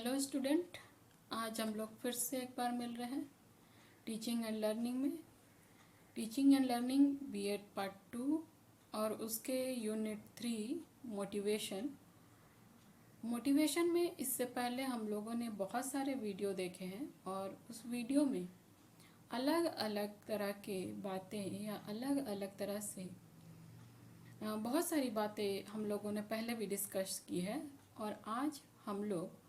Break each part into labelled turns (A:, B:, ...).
A: Hello student, आज हम लोग फिर से एक बार मिल रहे हैं टीचिंग एंड लर्निंग में। Teaching and learning B Ed part 2 और उसके यूनिट 3 मोटिवेशन। मोटिवेशन में इससे पहले हम लोगों ने बहुत सारे वीडियो देखे हैं और उस वीडियो में अलग अलग तरह के बातें या अलग अलग तरह से बहुत सारी बातें हम लोगों ने पहले भी डिस्कस की है। और आज हम लोग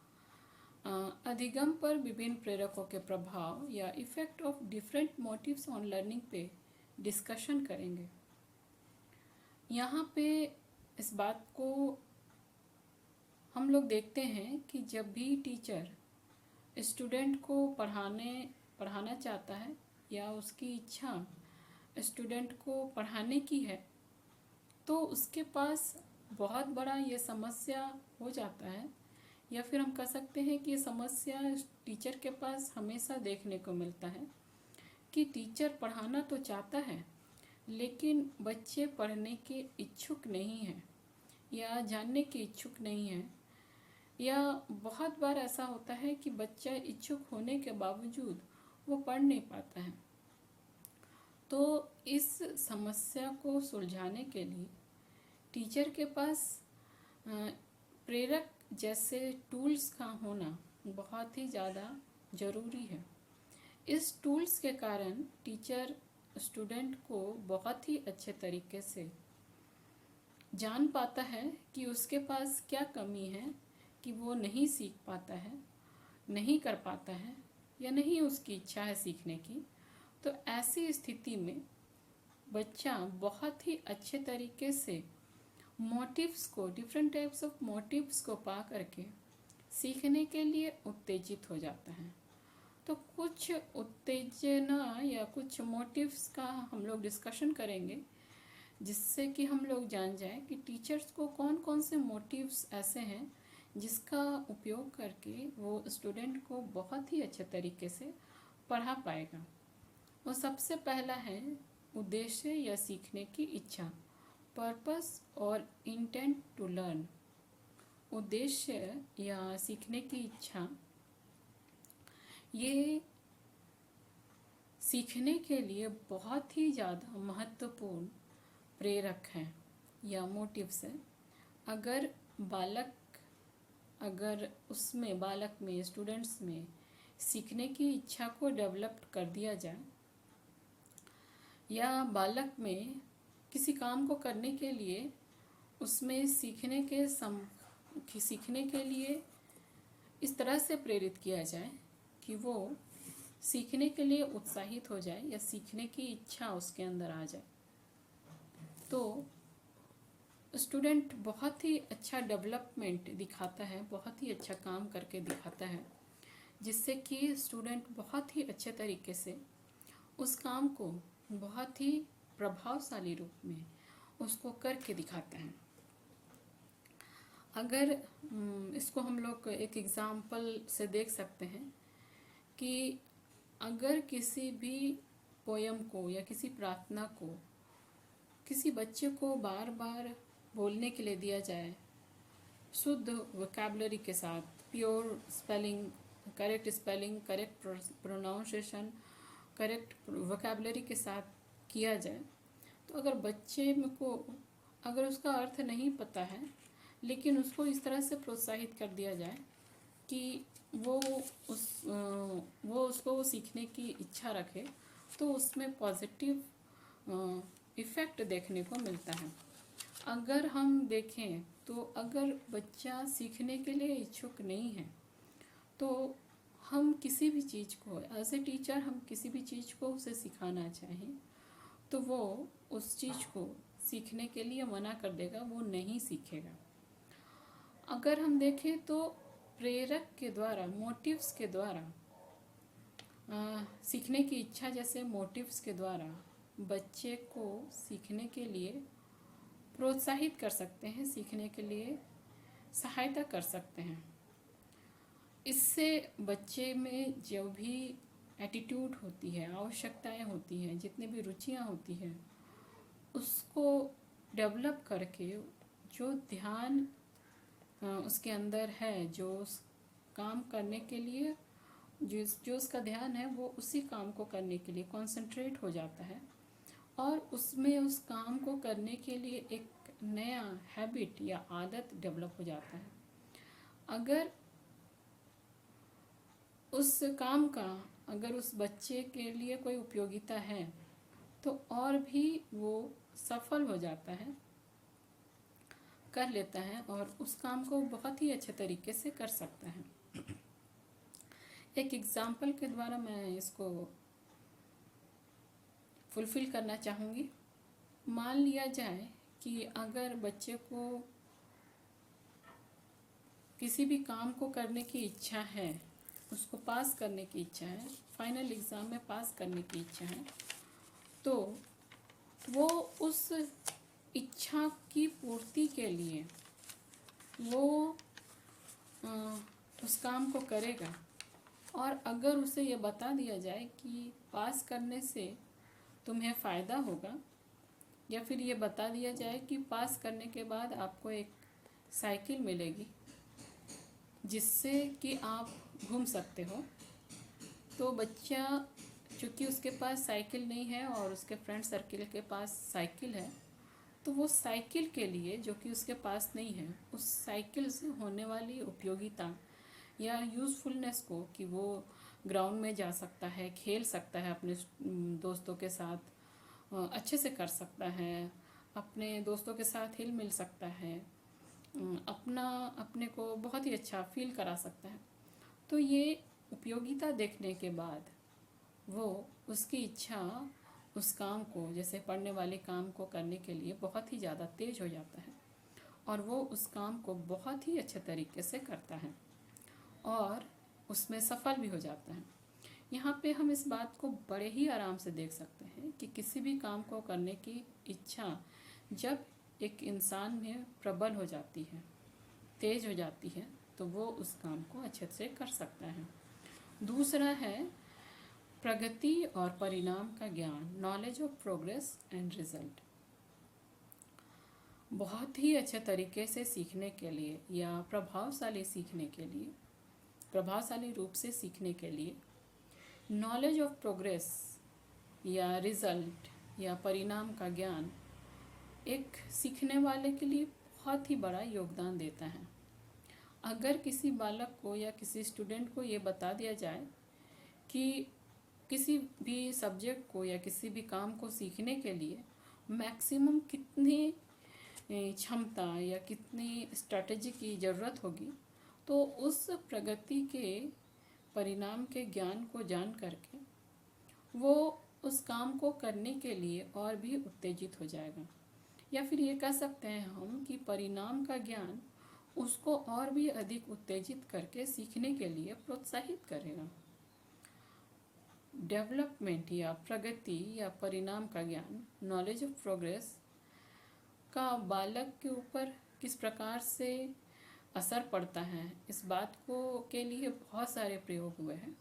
A: अधिगम पर विभिन्न प्रेरकों के प्रभाव या effect of different motives on learning पे डिस्कशन करेंगे। यहाँ पे इस बात को हम लोग देखते हैं कि जब भी टीचर स्टूडेंट को पढ़ाना चाहता है या उसकी इच्छा स्टूडेंट को पढ़ाने की है, तो उसके पास बहुत बड़ा ये समस्या हो जाता है, या फिर हम कह सकते हैं कि ये समस्या टीचर के पास हमेशा देखने को मिलता है कि टीचर पढ़ाना तो चाहता है लेकिन बच्चे पढ़ने के इच्छुक नहीं हैं या जानने के इच्छुक नहीं हैं, या बहुत बार ऐसा होता है कि बच्चा इच्छुक होने के बावजूद वो पढ़ नहीं पाता है। तो इस समस्या को सुलझाने के लिए टीचर के पास प्रेरक जैसे टूल्स का होना बहुत ही ज़्यादा ज़रूरी है। इस टूल्स के कारण टीचर स्टूडेंट को बहुत ही अच्छे तरीके से जान पाता है कि उसके पास क्या कमी है, कि वो नहीं सीख पाता है, नहीं कर पाता है, या नहीं उसकी इच्छा है सीखने की। तो ऐसी स्थिति में बच्चा बहुत ही अच्छे तरीके से मोटिव्स को, डिफरेंट टाइप्स ऑफ मोटिव्स को पा करके सीखने के लिए उत्तेजित हो जाता है। तो कुछ उत्तेजना या कुछ मोटिव्स का हम लोग डिस्कशन करेंगे, जिससे कि हम लोग जान जाएं कि टीचर्स को कौन कौन से मोटिव्स ऐसे हैं जिसका उपयोग करके वो स्टूडेंट को बहुत ही अच्छे तरीके से पढ़ा पाएगा। वो सबसे पहला है उद्देश्य या सीखने की इच्छा, पर्पस और इंटेंट टू लर्न। उद्देश्य या सीखने की इच्छा ये सीखने के लिए बहुत ही ज़्यादा महत्वपूर्ण प्रेरक हैं या मोटिव्स हैं। अगर बालक में स्टूडेंट्स में सीखने की इच्छा को डेवलप कर दिया जाए, या बालक में किसी काम को करने के लिए उसमें सीखने के लिए इस तरह से प्रेरित किया जाए कि वो सीखने के लिए उत्साहित हो जाए या सीखने की इच्छा उसके अंदर आ जाए, तो स्टूडेंट बहुत ही अच्छा डेवलपमेंट दिखाता है, बहुत ही अच्छा काम करके दिखाता है, जिससे कि स्टूडेंट बहुत ही अच्छे तरीके से उस काम को बहुत ही प्रभावशाली रूप में उसको करके दिखाता है। अगर इसको हम लोग एक एग्ज़ाम्पल से देख सकते हैं कि अगर किसी भी पोयम को या किसी प्रार्थना को किसी बच्चे को बार बार बोलने के लिए दिया जाए, शुद्ध वोकैबुलरी के साथ, pure spelling, correct pronunciation, correct vocabulary के साथ किया जाए, तो अगर बच्चे को अगर उसका अर्थ नहीं पता है लेकिन उसको इस तरह से प्रोत्साहित कर दिया जाए कि वो उसको सीखने की इच्छा रखे, तो उसमें पॉजिटिव इफ़ेक्ट देखने को मिलता है। अगर हम देखें तो अगर बच्चा सीखने के लिए इच्छुक नहीं है, तो हम किसी भी चीज़ को एज ए टीचर हम किसी भी चीज़ को उसे सिखाना चाहें तो वो उस चीज़ को सीखने के लिए मना कर देगा, वो नहीं सीखेगा। अगर हम देखें तो प्रेरक के द्वारा, मोटिव्स के द्वारा सीखने की इच्छा जैसे मोटिव्स के द्वारा बच्चे को सीखने के लिए प्रोत्साहित कर सकते हैं, सीखने के लिए सहायता कर सकते हैं। इससे बच्चे में जो भी एटीट्यूड होती है, आवश्यकताएं होती हैं, जितनी भी रुचियां होती हैं, उसको डेवलप करके जो ध्यान उसके अंदर है, जो काम करने के लिए जो उसका ध्यान है वो उसी काम को करने के लिए कॉन्सेंट्रेट हो जाता है, और उसमें उस काम को करने के लिए एक नया हैबिट या आदत डेवलप हो जाता है। अगर उस काम का अगर उस बच्चे के लिए कोई उपयोगिता है तो और भी वो सफल हो जाता है, कर लेता है और उस काम को बहुत ही अच्छे तरीके से कर सकता है। एक एग्जाम्पल के द्वारा मैं इसको फुलफिल करना चाहूँगी। मान लिया जाए कि अगर बच्चे को किसी भी काम को करने की इच्छा है, उसको पास करने की इच्छा है, फाइनल एग्ज़ाम में पास करने की इच्छा है, तो वो उस इच्छा की पूर्ति के लिए वो उस काम को करेगा। और अगर उसे ये बता दिया जाए कि पास करने से तुम्हें फ़ायदा होगा, या फिर ये बता दिया जाए कि पास करने के बाद आपको एक साइकिल मिलेगी जिससे कि आप घूम सकते हो, तो बच्चा चूँकि उसके पास साइकिल नहीं है और उसके फ्रेंड सर्किल के पास साइकिल है, तो वो साइकिल के लिए जो कि उसके पास नहीं है, उस साइकिल से होने वाली उपयोगिता या यूज़फुलनेस को कि वो ग्राउंड में जा सकता है, खेल सकता है अपने दोस्तों के साथ, अच्छे से कर सकता है, अपने दोस्तों के साथ हिल मिल सकता है, अपने को बहुत ही अच्छा फील करा सकता है। तो ये उपयोगिता देखने के बाद वो उसकी इच्छा उस काम को, जैसे पढ़ने वाले काम को करने के लिए बहुत ही ज़्यादा तेज हो जाता है, और वो उस काम को बहुत ही अच्छे तरीके से करता है और उसमें सफल भी हो जाता है। यहाँ पे हम इस बात को बड़े ही आराम से देख सकते हैं कि किसी भी काम को करने की इच्छा जब एक इंसान में प्रबल हो जाती है, तेज हो जाती है, तो वो उस काम को अच्छे से कर सकता है। दूसरा है प्रगति और परिणाम का ज्ञान, knowledge of progress and result. बहुत ही अच्छे तरीके से सीखने के लिए या प्रभावशाली रूप से सीखने के लिए नॉलेज ऑफ प्रोग्रेस या रिजल्ट या परिणाम का ज्ञान एक सीखने वाले के लिए बहुत ही बड़ा योगदान देता है। अगर किसी बालक को या किसी स्टूडेंट को ये बता दिया जाए कि किसी भी सब्जेक्ट को या किसी भी काम को सीखने के लिए मैक्सिमम कितनी क्षमता या कितनी स्ट्रैटेजी की ज़रूरत होगी, तो उस प्रगति के परिणाम के ज्ञान को जान करके वो उस काम को करने के लिए और भी उत्तेजित हो जाएगा। या फिर ये कह सकते हैं हम कि परिणाम का ज्ञान उसको और भी अधिक उत्तेजित करके सीखने के लिए प्रोत्साहित करेगा। डेवलपमेंट या प्रगति या परिणाम का ज्ञान, नॉलेज ऑफ प्रोग्रेस का बालक के ऊपर किस प्रकार से असर पड़ता है, इस बात को के लिए बहुत सारे प्रयोग हुए हैं,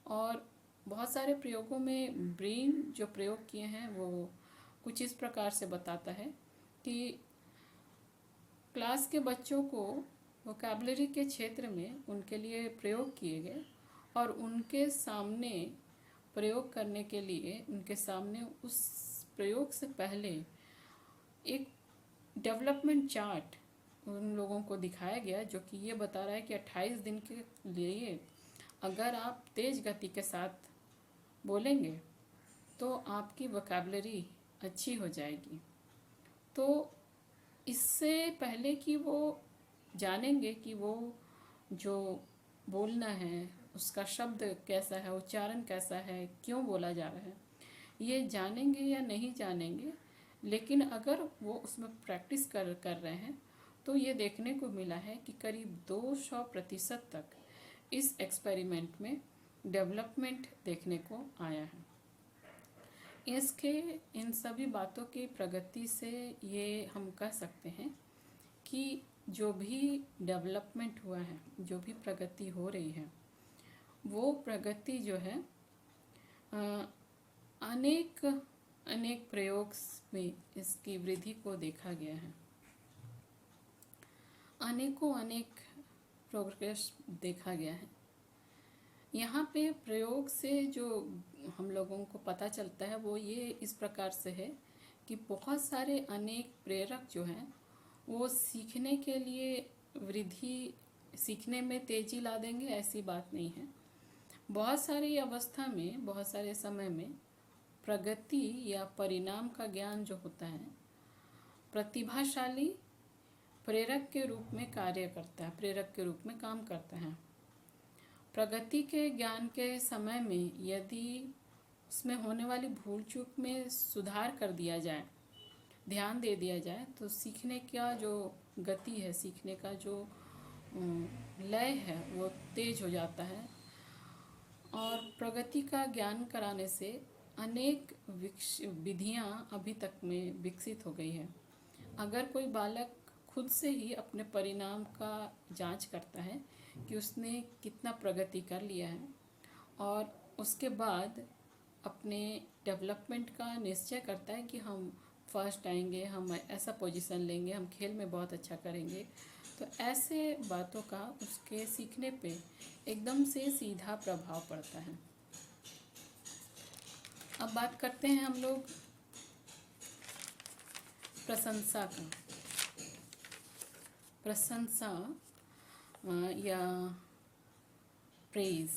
A: और बहुत सारे प्रयोगों में ब्रेन जो प्रयोग किए हैं वो कुछ इस प्रकार से बताता है कि क्लास के बच्चों को वोकैबुलरी के क्षेत्र में उनके लिए प्रयोग किए गए, और उनके सामने प्रयोग करने के लिए उनके सामने उस प्रयोग से पहले एक डेवलपमेंट चार्ट उन लोगों को दिखाया गया, जो कि ये बता रहा है कि 28 दिन के लिए अगर आप तेज़ गति के साथ बोलेंगे तो आपकी वोकैबुलरी अच्छी हो जाएगी। तो इससे पहले कि वो जानेंगे कि वो जो बोलना है उसका शब्द कैसा है, उच्चारण कैसा है, क्यों बोला जा रहा है, ये जानेंगे या नहीं जानेंगे, लेकिन अगर वो उसमें प्रैक्टिस कर रहे हैं तो ये देखने को मिला है कि करीब 200% तक इस एक्सपेरिमेंट में डेवलपमेंट देखने को आया है। इन सभी बातों की प्रगति से ये हम कह सकते हैं कि जो भी डेवलपमेंट हुआ है, जो भी प्रगति हो रही है, वो प्रगति जो है अनेक प्रयोग में इसकी वृद्धि को देखा गया है। अनेक प्रोग्रेस देखा गया है। यहाँ पे प्रयोग से जो हम लोगों को पता चलता है वो ये इस प्रकार से है कि बहुत सारे अनेक प्रेरक जो हैं वो सीखने के लिए वृद्धि, सीखने में तेजी ला देंगे, ऐसी बात नहीं है। बहुत सारी अवस्था में, बहुत सारे समय में प्रगति या परिणाम का ज्ञान जो होता है प्रतिभाशाली प्रेरक के रूप में कार्य करता है, प्रेरक के रूप में काम करता है। प्रगति के ज्ञान के समय में यदि उसमें होने वाली भूल चूक में सुधार कर दिया जाए, ध्यान दे दिया जाए, तो सीखने का जो गति है, सीखने का जो लय है वो तेज हो जाता है। और प्रगति का ज्ञान कराने से अनेक विधियां अभी तक में विकसित हो गई है। अगर कोई बालक खुद से ही अपने परिणाम का जांच करता है कि उसने कितना प्रगति कर लिया है और उसके बाद अपने डेवलपमेंट का निश्चय करता है कि हम फर्स्ट आएंगे, हम ऐसा पोजीशन लेंगे, हम खेल में बहुत अच्छा करेंगे, तो ऐसे बातों का उसके सीखने पे एकदम से सीधा प्रभाव पड़ता है। अब बात करते हैं हम लोग प्रशंसा का। प्रशंसा या प्रेज,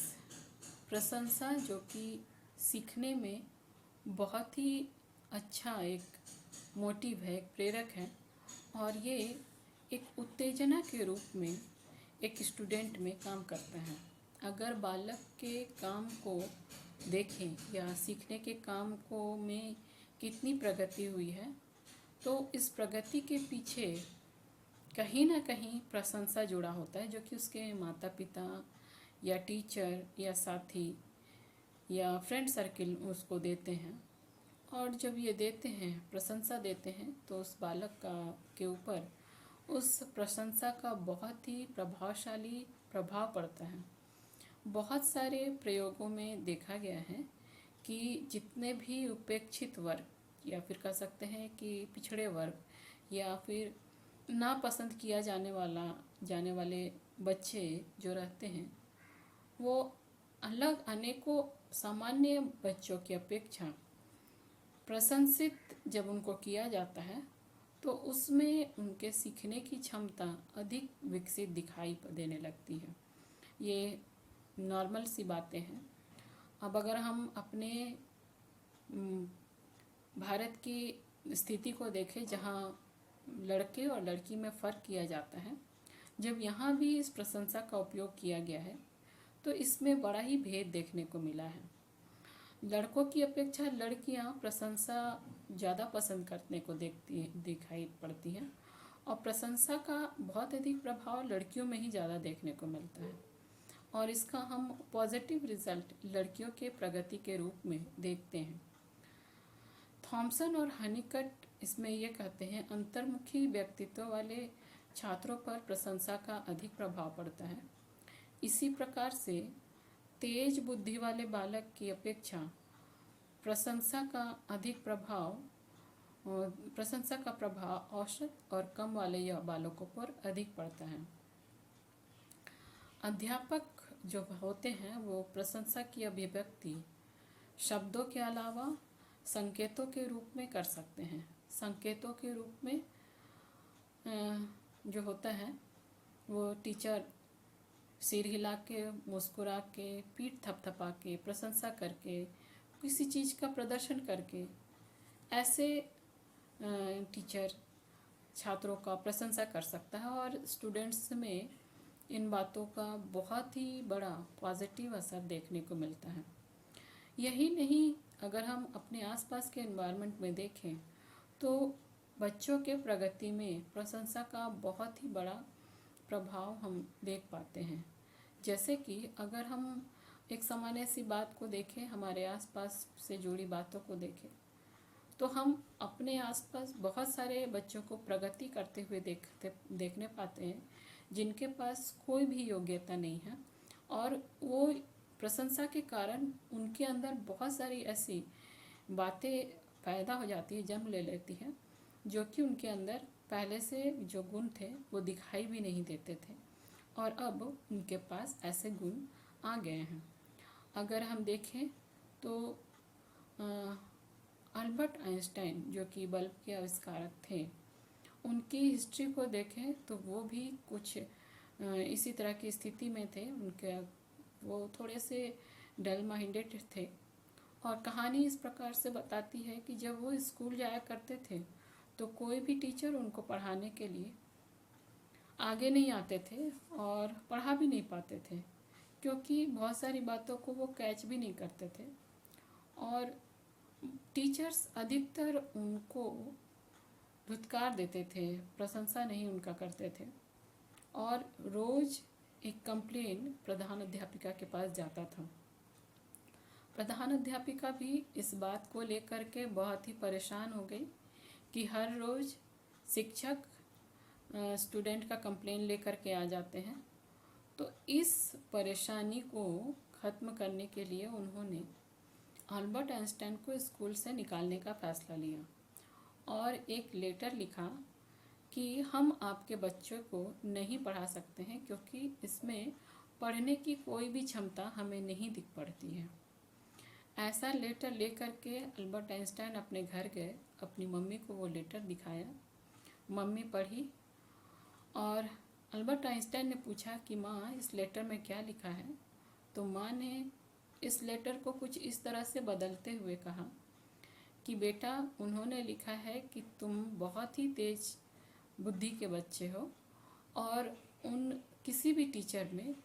A: प्रशंसा जो कि सीखने में बहुत ही अच्छा एक मोटिव है, एक प्रेरक है, और ये एक उत्तेजना के रूप में एक स्टूडेंट में काम करता है। अगर बालक के काम को देखें या सीखने के काम को में कितनी प्रगति हुई है, तो इस प्रगति के पीछे कहीं ना कहीं प्रशंसा जुड़ा होता है, जो कि उसके माता पिता या टीचर या साथी या फ्रेंड सर्किल उसको देते हैं। और जब ये देते हैं, प्रशंसा देते हैं, तो उस बालक का के ऊपर उस प्रशंसा का बहुत ही प्रभावशाली प्रभाव पड़ता है। बहुत सारे प्रयोगों में देखा गया है कि जितने भी उपेक्षित वर्ग या फिर कह सकते हैं कि पिछड़े वर्ग या फिर नापसंद किया जाने वाले बच्चे जो रहते हैं, वो अलग अनेकों सामान्य बच्चों की अपेक्षा प्रशंसित जब उनको किया जाता है तो उसमें उनके सीखने की क्षमता अधिक विकसित दिखाई देने लगती है। ये नॉर्मल सी बातें हैं। अब अगर हम अपने भारत की स्थिति को देखें, जहाँ लड़के और लड़की में फ़र्क किया जाता है, जब यहाँ भी इस प्रशंसा का उपयोग किया गया है तो इसमें बड़ा ही भेद देखने को मिला है। लड़कों की अपेक्षा लड़कियाँ प्रशंसा ज़्यादा पसंद करने को दिखाई पड़ती हैं, और प्रशंसा का बहुत अधिक प्रभाव लड़कियों में ही ज़्यादा देखने को मिलता है। और इसका हम पॉजिटिव रिजल्ट लड़कियों के प्रगति के रूप में देखते हैं। थॉमसन और हनीकट इसमें ये कहते हैं, अंतर्मुखी व्यक्तित्व वाले छात्रों पर प्रशंसा का अधिक प्रभाव पड़ता है। इसी प्रकार से तेज बुद्धि वाले बालक की अपेक्षा प्रशंसा का प्रभाव औसत और कम वाले बालकों पर अधिक पड़ता है। अध्यापक जो होते हैं वो प्रशंसा की अभिव्यक्ति शब्दों के अलावा संकेतों के रूप में कर सकते हैं। संकेतों के रूप में जो होता है वो टीचर सिर हिला के, मुस्कुरा के, पीठ थपथपा के, प्रशंसा करके, किसी चीज़ का प्रदर्शन करके, ऐसे टीचर छात्रों का प्रशंसा कर सकता है। और स्टूडेंट्स में इन बातों का बहुत ही बड़ा पॉजिटिव असर देखने को मिलता है। यही नहीं, अगर हम अपने आसपास के एनवायरनमेंट में देखें तो बच्चों के प्रगति में प्रशंसा का बहुत ही बड़ा प्रभाव हम देख पाते हैं। जैसे कि अगर हम एक सामान्य सी बात को देखें, हमारे आसपास से जुड़ी बातों को देखें, तो हम अपने आसपास बहुत सारे बच्चों को प्रगति करते हुए देखने पाते हैं, जिनके पास कोई भी योग्यता नहीं है, और वो प्रशंसा के कारण उनके अंदर बहुत सारी ऐसी बातें पैदा हो जाती है, जन्म ले लेती हैं, जो कि उनके अंदर पहले से जो गुण थे वो दिखाई भी नहीं देते थे, और अब उनके पास ऐसे गुण आ गए हैं। अगर हम देखें तो अल्बर्ट आइंस्टाइन जो कि बल्ब के आविष्कारक थे, उनकी हिस्ट्री को देखें तो वो भी कुछ इसी तरह की स्थिति में थे। वो थोड़े से डल माइंडेड थे। और कहानी इस प्रकार से बताती है कि जब वो स्कूल जाया करते थे तो कोई भी टीचर उनको पढ़ाने के लिए आगे नहीं आते थे और पढ़ा भी नहीं पाते थे, क्योंकि बहुत सारी बातों को वो कैच भी नहीं करते थे। और टीचर्स अधिकतर उनको धुतकार देते थे, प्रशंसा नहीं उनका करते थे। और रोज़ एक कंप्लेन प्रधान अध्यापिका के पास जाता था। प्रधान अध्यापिका भी इस बात को लेकर के बहुत ही परेशान हो गई कि हर रोज़ शिक्षक स्टूडेंट का कंप्लेन लेकर के आ जाते हैं। तो इस परेशानी को ख़त्म करने के लिए उन्होंने अल्बर्ट आइंस्टाइन को स्कूल से निकालने का फ़ैसला लिया और एक लेटर लिखा कि हम आपके बच्चों को नहीं पढ़ा सकते हैं, क्योंकि इसमें पढ़ने की कोई भी क्षमता हमें नहीं दिख पड़ती है। ऐसा लेटर लेकर के अल्बर्ट आइंस्टाइन अपने घर गए, अपनी मम्मी को वो लेटर दिखाया। मम्मी पढ़ी और अल्बर्ट आइंस्टाइन ने पूछा कि माँ, इस लेटर में क्या लिखा है? तो माँ ने इस लेटर को कुछ इस तरह से बदलते हुए कहा कि बेटा, उन्होंने लिखा है कि तुम बहुत ही तेज बुद्धि के बच्चे हो और उन किसी भी टीचर में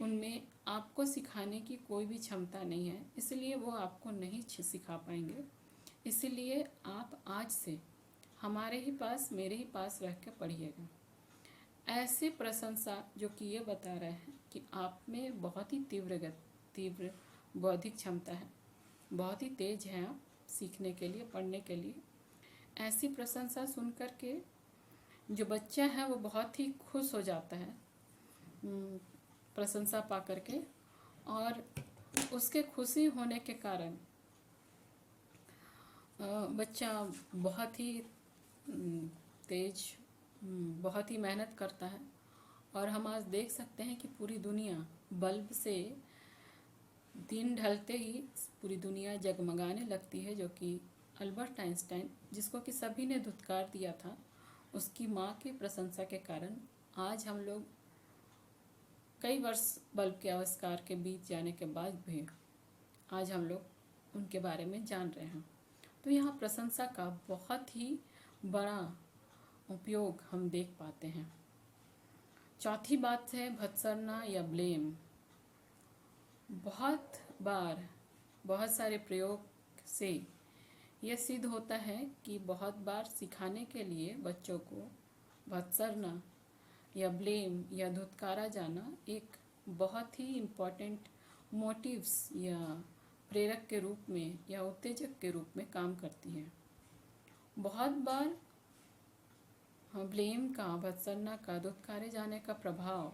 A: उनमें आपको सिखाने की कोई भी क्षमता नहीं है, इसलिए वो आपको नहीं सिखा पाएंगे। इसलिए आप आज से हमारे ही पास, मेरे ही पास रह के पढ़िएगा। ऐसी प्रशंसा जो कि ये बता रहे हैं कि आप में बहुत ही तीव्र बौद्धिक क्षमता है, बहुत ही तेज हैं आप सीखने के लिए, पढ़ने के लिए। ऐसी प्रशंसा सुन कर के जो बच्चा है वो बहुत ही खुश हो जाता है प्रशंसा पा करके, और उसके खुशी होने के कारण बच्चा बहुत ही तेज, बहुत ही मेहनत करता है। और हम आज देख सकते हैं कि पूरी दुनिया बल्ब से दिन ढलते ही पूरी दुनिया जगमगाने लगती है, जो कि अल्बर्ट आइंस्टाइन, जिसको कि सभी ने धुतकार दिया था, उसकी माँ की प्रशंसा के कारण आज हम लोग कई वर्ष बल्ब के आविष्कार के बीत जाने के बाद भी आज हम लोग उनके बारे में जान रहे हैं। तो यहाँ प्रशंसा का बहुत ही बड़ा उपयोग हम देख पाते हैं। चौथी बात है भत्सरना या ब्लेम। बहुत बार बहुत सारे प्रयोग से यह सिद्ध होता है कि बहुत बार सिखाने के लिए बच्चों को भत्सरना या ब्लेम या धुतकारा जाना एक बहुत ही इम्पॉर्टेंट मोटिव्स या प्रेरक के रूप में या उत्तेजक के रूप में काम करती है। बहुत बार ब्लेम का, भत्सरना का, धुतकारे जाने का प्रभाव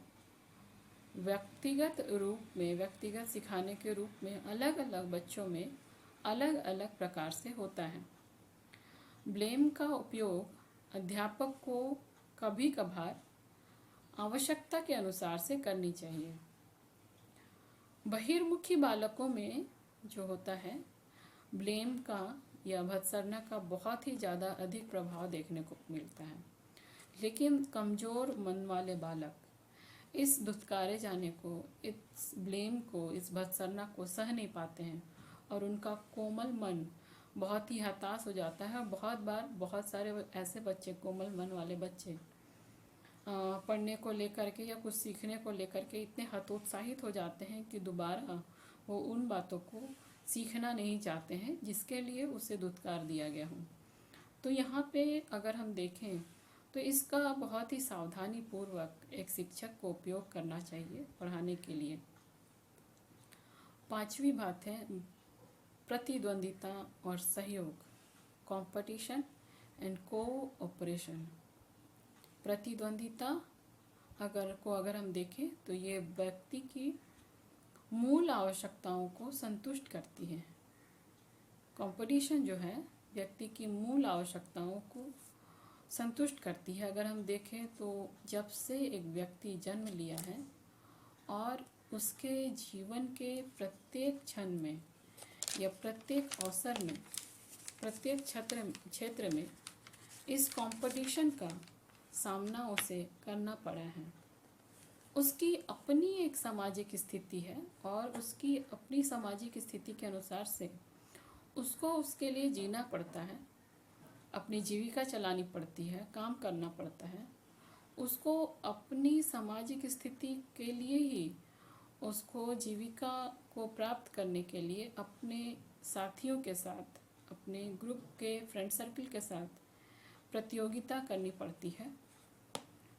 A: व्यक्तिगत रूप में, व्यक्तिगत सिखाने के रूप में अलग अलग बच्चों में अलग अलग प्रकार से होता है। ब्लेम का उपयोग अध्यापक को कभी कभार आवश्यकता के अनुसार से करनी चाहिए। बहिर्मुखी बालकों में जो होता है, ब्लेम का या भत्सरना का बहुत ही ज़्यादा अधिक प्रभाव देखने को मिलता है। लेकिन कमज़ोर मन वाले बालक इस धुतकारे जाने को, इस ब्लेम को, इस भत्सरना को सह नहीं पाते हैं और उनका कोमल मन बहुत ही हताश हो जाता है। और बहुत बार बहुत सारे ऐसे बच्चे, कोमल मन वाले बच्चे, पढ़ने को लेकर के या कुछ सीखने को लेकर के इतने हतोत्साहित हो जाते हैं कि दोबारा वो उन बातों को सीखना नहीं चाहते हैं जिसके लिए उसे धुतकार दिया गया हो। तो यहाँ पे अगर हम देखें तो इसका बहुत ही सावधानी पूर्वक एक शिक्षक को उपयोग करना चाहिए पढ़ाने के लिए। पांचवी बात है प्रतिद्वंदिता और सहयोग, कंपटीशन एंड कोऑपरेशन। प्रतिद्वंदिता अगर हम देखें तो ये व्यक्ति की मूल आवश्यकताओं को संतुष्ट करती है। कंपटीशन जो है व्यक्ति की मूल आवश्यकताओं को संतुष्ट करती है। अगर हम देखें तो जब से एक व्यक्ति जन्म लिया है और उसके जीवन के प्रत्येक क्षण में या प्रत्येक अवसर में, प्रत्येक क्षेत्र में इस कंपटीशन का सामना उसे करना पड़ा है। उसकी अपनी एक सामाजिक स्थिति है और उसकी अपनी सामाजिक स्थिति के अनुसार से उसको उसके लिए जीना पड़ता है, अपनी जीविका चलानी पड़ती है, काम करना पड़ता है। उसको अपनी सामाजिक स्थिति के लिए ही उसको जीविका को प्राप्त करने के लिए अपने साथियों के साथ, अपने ग्रुप के फ्रेंड सर्कल के साथ प्रतियोगिता करनी पड़ती है,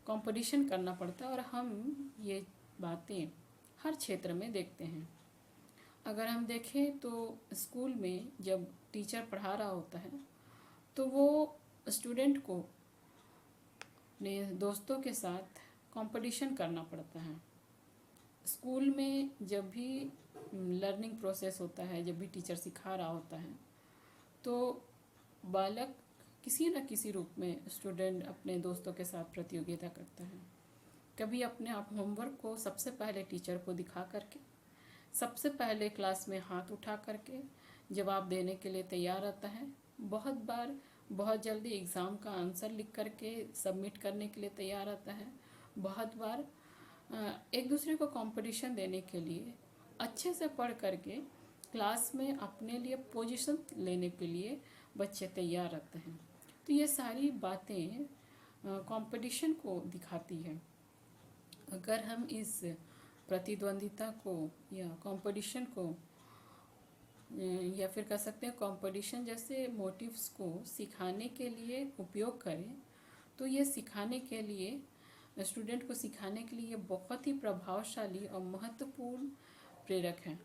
A: कंपटीशन करना पड़ता है। और हम ये बातें हर क्षेत्र में देखते हैं। अगर हम देखें तो स्कूल में जब टीचर पढ़ा रहा होता है तो वो स्टूडेंट को अपने दोस्तों के साथ कंपटीशन करना पड़ता है। स्कूल में जब भी लर्निंग प्रोसेस होता है, जब भी टीचर सिखा रहा होता है, तो बालक किसी न किसी रूप में, स्टूडेंट अपने दोस्तों के साथ प्रतियोगिता करता है। कभी अपने आप होमवर्क को सबसे पहले टीचर को दिखा करके, सबसे पहले क्लास में हाथ उठा करके जवाब देने के लिए तैयार रहता है। बहुत बार बहुत जल्दी एग्ज़ाम का आंसर लिख करके सबमिट करने के लिए तैयार रहता है। बहुत बार एक दूसरे को कंपटीशन देने के लिए अच्छे से पढ़ करके क्लास में अपने लिए पोजीशन लेने के लिए बच्चे तैयार रहते हैं। तो ये सारी बातें कंपटीशन को दिखाती है। अगर हम इस प्रतिद्वंदिता को या कंपटीशन को या फिर कह सकते हैं कंपटीशन जैसे मोटिव्स को सिखाने के लिए उपयोग करें, तो ये सिखाने के लिए, स्टूडेंट को सिखाने के लिए बहुत ही प्रभावशाली और महत्वपूर्ण प्रेरक है।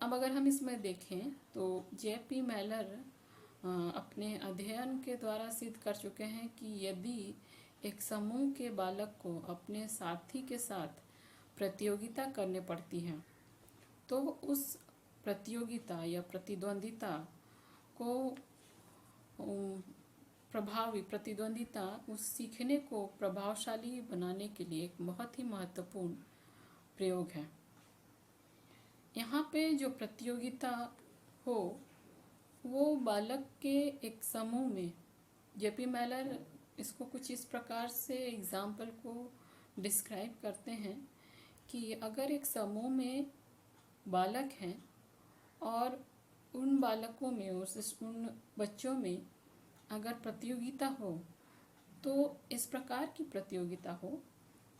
A: अब अगर हम इसमें देखें तो जे.पी. मैलर अपने अध्ययन के द्वारा सिद्ध कर चुके हैं कि यदि एक समूह के बालक को अपने साथी के साथ प्रतियोगिता करने पड़ती है तो उस प्रतियोगिता या प्रतिद्वंदिता को प्रतिद्वंदिता उस सीखने को प्रभावशाली बनाने के लिए एक बहुत ही महत्वपूर्ण प्रयोग है। यहाँ पे जो प्रतियोगिता हो वो बालक के एक समूह में, जे.पी. मैलर इसको कुछ इस प्रकार से एग्जाम्पल को डिस्क्राइब करते हैं कि अगर एक समूह में बालक हैं और उन बालकों में, उन बच्चों में अगर प्रतियोगिता हो तो इस प्रकार की प्रतियोगिता हो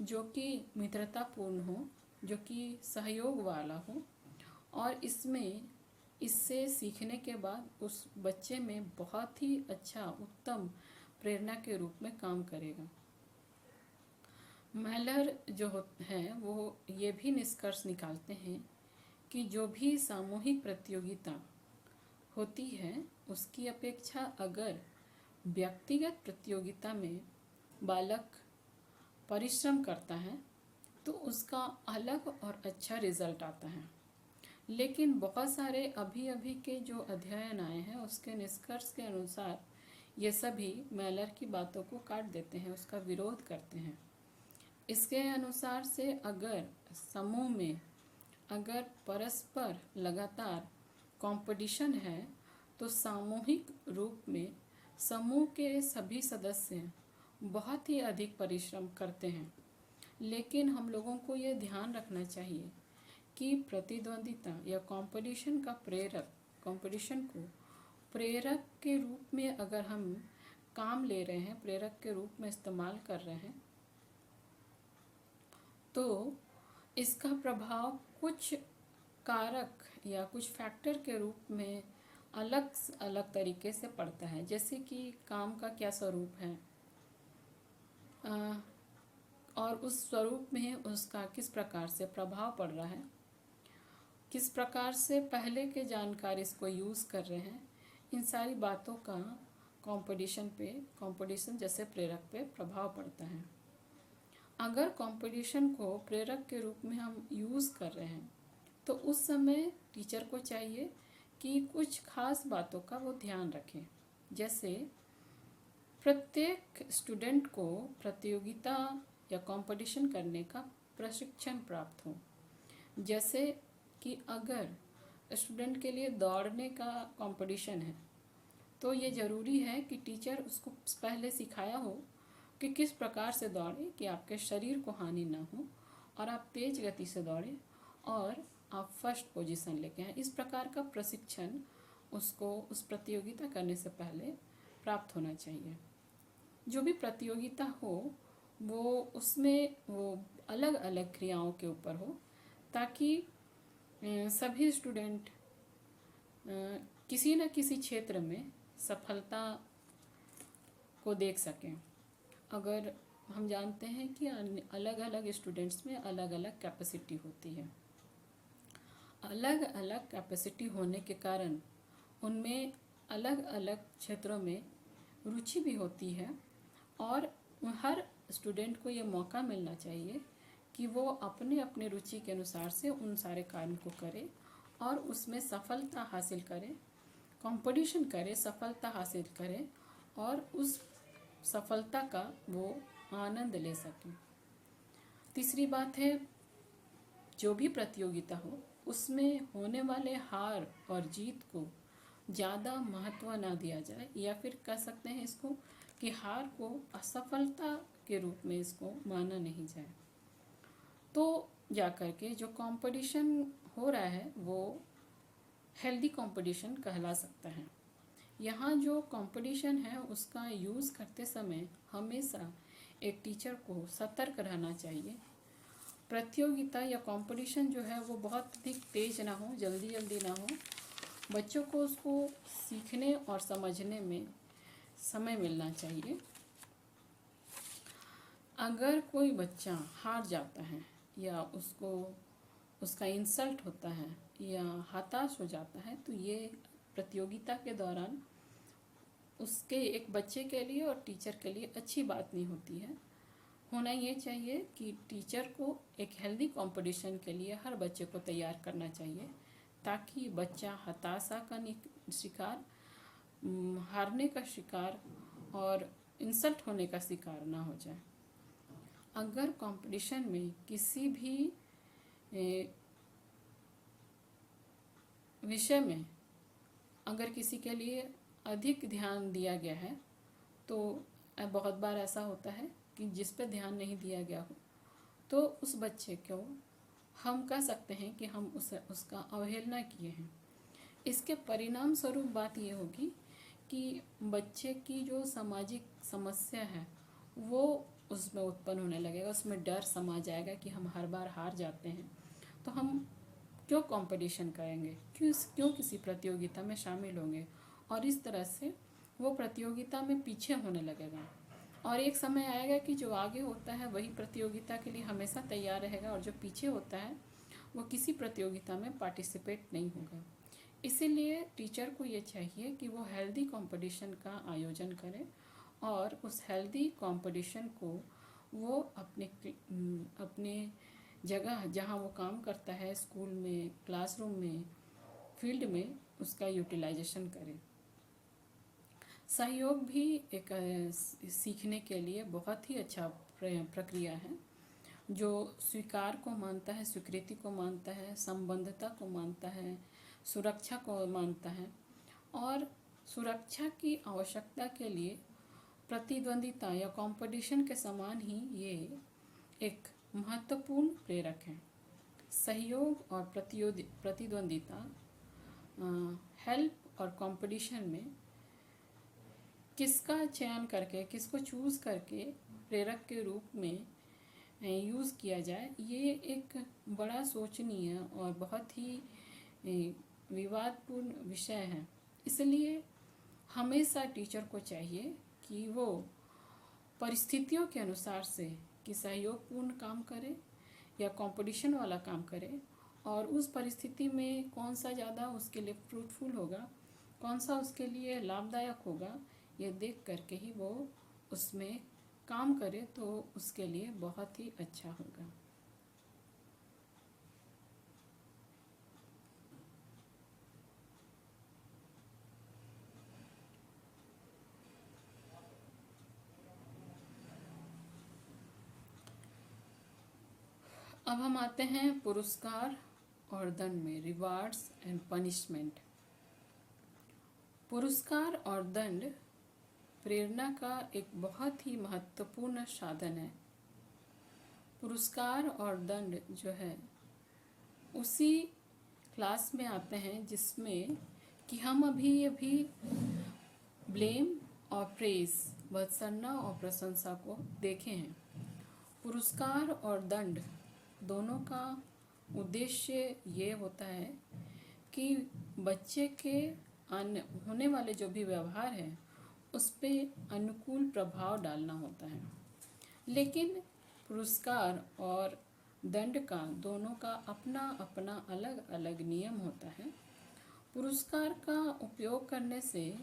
A: जो कि मित्रतापूर्ण हो, जो कि सहयोग वाला हो, और इससे सीखने के बाद उस बच्चे में बहुत ही अच्छा, उत्तम प्रेरणा के रूप में काम करेगा। मैलर जो हैं वो ये भी निष्कर्ष निकालते हैं कि जो भी सामूहिक प्रतियोगिता होती है उसकी अपेक्षा अगर व्यक्तिगत प्रतियोगिता में बालक परिश्रम करता है तो उसका अलग और अच्छा रिजल्ट आता है। लेकिन बहुत सारे अभी के जो अध्ययन आए हैं उसके निष्कर्ष के अनुसार ये सभी मैलर की बातों को काट देते हैं, उसका विरोध करते हैं। इसके अनुसार से अगर समूह में अगर परस्पर लगातार कंपटीशन है तो सामूहिक रूप में समूह के सभी सदस्य बहुत ही अधिक परिश्रम करते हैं। लेकिन हम लोगों को ये ध्यान रखना चाहिए कि प्रतिद्वंदिता या कंपटीशन को प्रेरक के रूप में अगर हम काम ले रहे हैं, प्रेरक के रूप में इस्तेमाल कर रहे हैं, तो इसका प्रभाव कुछ कारक या कुछ फैक्टर के रूप में अलग अलग तरीके से पड़ता है। जैसे कि काम का क्या स्वरूप है और उस स्वरूप में उसका किस प्रकार से प्रभाव पड़ रहा है, किस प्रकार से पहले के जानकार इसको यूज़ कर रहे हैं, इन सारी बातों का कंपटीशन जैसे प्रेरक पे प्रभाव पड़ता है। अगर कंपटीशन को प्रेरक के रूप में हम यूज़ कर रहे हैं तो उस समय टीचर को चाहिए कि कुछ खास बातों का वो ध्यान रखें। जैसे प्रत्येक स्टूडेंट को प्रतियोगिता या कंपटीशन करने का प्रशिक्षण प्राप्त हो। जैसे कि अगर स्टूडेंट के लिए दौड़ने का कंपटीशन है तो ये ज़रूरी है कि टीचर उसको पहले सिखाया हो कि किस प्रकार से दौड़े कि आपके शरीर को हानि ना हो और आप तेज गति से दौड़ें और आप फर्स्ट पोजीशन लेके आएँ। इस प्रकार का प्रशिक्षण उसको उस प्रतियोगिता करने से पहले प्राप्त होना चाहिए। जो भी प्रतियोगिता हो वो उसमें वो अलग अलग क्रियाओं के ऊपर हो ताकि सभी स्टूडेंट किसी न किसी क्षेत्र में सफलता को देख सकें। अगर हम जानते हैं कि अलग अलग स्टूडेंट्स में अलग अलग कैपेसिटी होती है, अलग अलग कैपेसिटी होने के कारण उनमें अलग अलग क्षेत्रों में रुचि भी होती है और हर स्टूडेंट को ये मौका मिलना चाहिए कि वो अपने अपने रुचि के अनुसार से उन सारे कार्यों को करे और उसमें सफलता हासिल करे, कंपटीशन करे, सफलता हासिल करे और उस सफलता का वो आनंद ले सके। तीसरी बात है, जो भी प्रतियोगिता हो उसमें होने वाले हार और जीत को ज़्यादा महत्व ना दिया जाए, या फिर कह सकते हैं इसको कि हार को असफलता के रूप में इसको माना नहीं जाए। तो जाकर के जो कंपटीशन हो रहा है वो हेल्दी कंपटीशन कहला सकता है। यहाँ जो कंपटीशन है उसका यूज़ करते समय हमेशा एक टीचर को सतर्क रहना चाहिए। प्रतियोगिता या कंपटीशन जो है वो बहुत अधिक तेज ना हो, जल्दी जल्दी ना हो। बच्चों को उसको सीखने और समझने में समय मिलना चाहिए। अगर कोई बच्चा हार जाता है या उसको उसका इंसल्ट होता है या हताश हो जाता है तो ये प्रतियोगिता के दौरान उसके एक बच्चे के लिए और टीचर के लिए अच्छी बात नहीं होती है। होना ये चाहिए कि टीचर को एक हेल्दी कंपटीशन के लिए हर बच्चे को तैयार करना चाहिए ताकि बच्चा हताशा का शिकार, हारने का शिकार और इंसल्ट होने का शिकार ना हो जाए। अगर कंपटीशन में किसी भी विषय में अगर किसी के लिए अधिक ध्यान दिया गया है तो बहुत बार ऐसा होता है कि जिस पे ध्यान नहीं दिया गया हो तो उस बच्चे को हम कह सकते हैं कि हम उसका अवहेलना किए हैं। इसके परिणाम स्वरूप बात ये होगी कि बच्चे की जो सामाजिक समस्या है वो उसमें उत्पन्न होने लगेगा, उसमें डर समा जाएगा कि हम हर बार हार जाते हैं तो हम क्यों कंपटीशन करेंगे, क्यों किसी प्रतियोगिता में शामिल होंगे, और इस तरह से वो प्रतियोगिता में पीछे होने लगेगा। और एक समय आएगा कि जो आगे होता है वही प्रतियोगिता के लिए हमेशा तैयार रहेगा और जो पीछे होता है वो किसी प्रतियोगिता में पार्टिसिपेट नहीं होगा। इसीलिए टीचर को ये चाहिए कि वो हेल्दी कंपटीशन का आयोजन करे और उस हेल्दी कंपटीशन को वो अपने जगह जहाँ वो काम करता है, स्कूल में, क्लासरूम में, फील्ड में, उसका यूटिलाइजेशन करे। सहयोग भी एक सीखने के लिए बहुत ही अच्छा प्रक्रिया है जो स्वीकार को मानता है, स्वीकृति को मानता है, संबद्धता को मानता है, सुरक्षा को मानता है। और सुरक्षा की आवश्यकता के लिए प्रतिद्वंदिता या कंपटीशन के समान ही ये एक महत्वपूर्ण प्रेरक है। सहयोग और प्रतिद्वंदिता हेल्प और कंपटीशन में किसका चयन करके, किसको चूज़ करके प्रेरक के रूप में यूज़ किया जाए, ये एक बड़ा सोचनीय और बहुत ही विवादपूर्ण विषय है। इसलिए हमेशा टीचर को चाहिए कि वो परिस्थितियों के अनुसार से कि सहयोगपूर्ण काम करे या कंपटीशन वाला काम करे, और उस परिस्थिति में कौन सा ज़्यादा उसके लिए फ्रूटफुल होगा, कौन सा उसके लिए लाभदायक होगा, ये देख करके ही वो उसमें काम करे तो उसके लिए बहुत ही अच्छा होगा। अब हम आते हैं पुरस्कार और दंड में, रिवार्ड्स एंड पनिशमेंट। पुरस्कार और दंड प्रेरणा का एक बहुत ही महत्वपूर्ण साधन है। पुरस्कार और दंड जो है उसी क्लास में आते हैं जिसमें कि हम अभी ब्लेम और प्रेज, भत्सना और प्रशंसा को देखे हैं। पुरस्कार और दंड दोनों का उद्देश्य ये होता है कि बच्चे के होने वाले जो भी व्यवहार है उस पर अनुकूल प्रभाव डालना होता है। लेकिन पुरस्कार और दंड का दोनों का अपना अपना अलग अलग नियम होता है। पुरस्कार का उपयोग करने से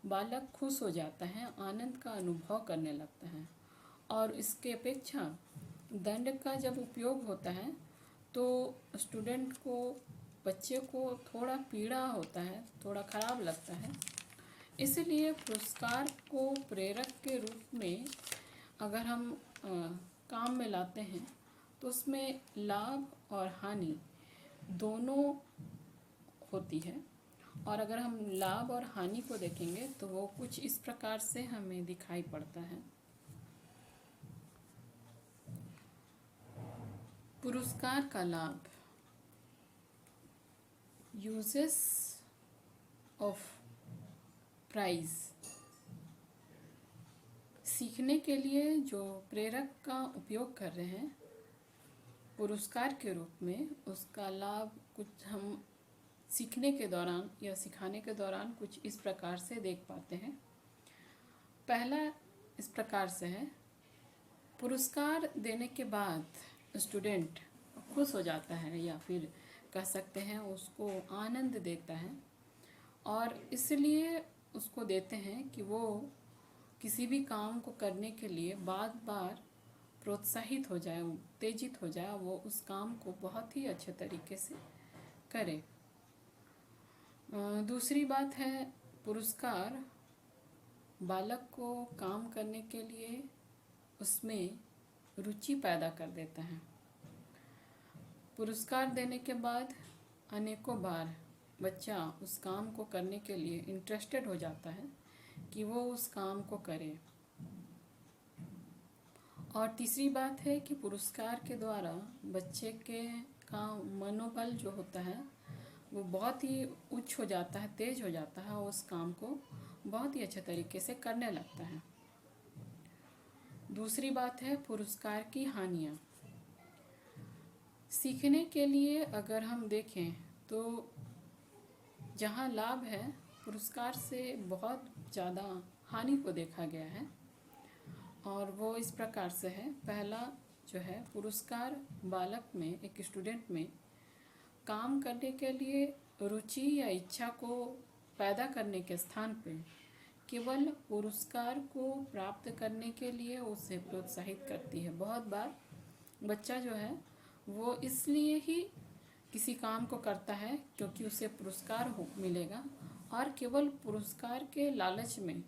A: बालक खुश हो जाता है, आनंद का अनुभव करने लगता है, और इसके अपेक्षा दंड का जब उपयोग होता है तो स्टूडेंट को, बच्चे को थोड़ा पीड़ा होता है, थोड़ा खराब लगता है। इसलिए पुरस्कार को प्रेरक के रूप में अगर हम काम में लाते हैं तो उसमें लाभ और हानि दोनों होती है। और अगर हम लाभ और हानि को देखेंगे तो वो कुछ इस प्रकार से हमें दिखाई पड़ता है। पुरस्कार का लाभ, यूजेस ऑफ प्राइज। सीखने के लिए जो प्रेरक का उपयोग कर रहे हैं पुरस्कार के रूप में, उसका लाभ कुछ हम सीखने के दौरान या सिखाने के दौरान कुछ इस प्रकार से देख पाते हैं। पहला इस प्रकार से है, पुरस्कार देने के बाद स्टूडेंट खुश हो जाता है, या फिर कह सकते हैं उसको आनंद देता है, और इसलिए उसको देते हैं कि वो किसी भी काम को करने के लिए बार बार प्रोत्साहित हो जाए, उत्तेजित हो जाए, वो उस काम को बहुत ही अच्छे तरीके से करे। दूसरी बात है, पुरस्कार बालक को काम करने के लिए उसमें रुचि पैदा कर देता है। पुरस्कार देने के बाद अनेकों बार बच्चा उस काम को करने के लिए इंटरेस्टेड हो जाता है कि वो उस काम को करे। और तीसरी बात है कि पुरस्कार के द्वारा बच्चे के का मनोबल जो होता है वो बहुत ही उच्च हो जाता है, तेज हो जाता है, उस काम को बहुत ही अच्छे तरीके से करने लगता है। दूसरी बात है पुरस्कार की हानियाँ। सीखने के लिए अगर हम देखें तो जहाँ लाभ है, पुरस्कार से बहुत ज़्यादा हानि को देखा गया है, और वो इस प्रकार से है। पहला जो है, पुरस्कार बालक में, एक स्टूडेंट में काम करने के लिए रुचि या इच्छा को पैदा करने के स्थान पे केवल पुरस्कार को प्राप्त करने के लिए उसे प्रोत्साहित करती है। बहुत बार बच्चा जो है वो इसलिए ही किसी काम को करता है क्योंकि उसे पुरस्कार मिलेगा, और केवल पुरस्कार के लालच में